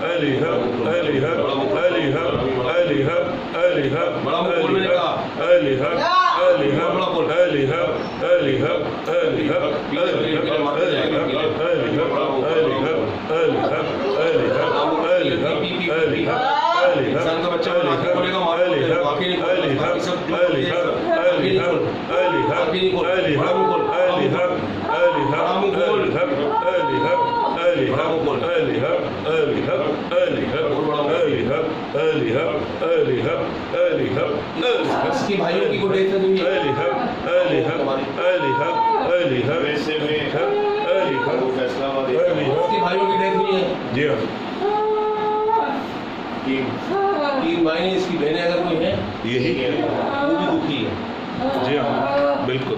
अली हक अली हक अली हक अली हक अली हक अली हक बड़ा मुंह खोल मैंने कहा, अली हक अली हक अली हक अली हक अली हक अली हक अली हक अली हक अली हक अली हक अली हक अली हक इंसान का बच्चा बना के बोलेगा मारो, अली हक आंखें नहीं अली खोल, हक बाकी सब अली हक अली हक अली हक आंखें नहीं खोल, अली हक अली हक अली हक अली हक अली हक अली हक अली हक अली हक अली हक अली हक अली हक अली हक अली हक इसके भाइयों की गुडेज से दुनिया अली हक अली हक अली हक अली हक वैसे में अली हक वो फैसला अली हक इसके भाइयों की डेथ हुई है, जी हाँ 3 भाई इसकी बहनें अगर कोई है यही वो भी दुखी है, जी हाँ बिल्कुल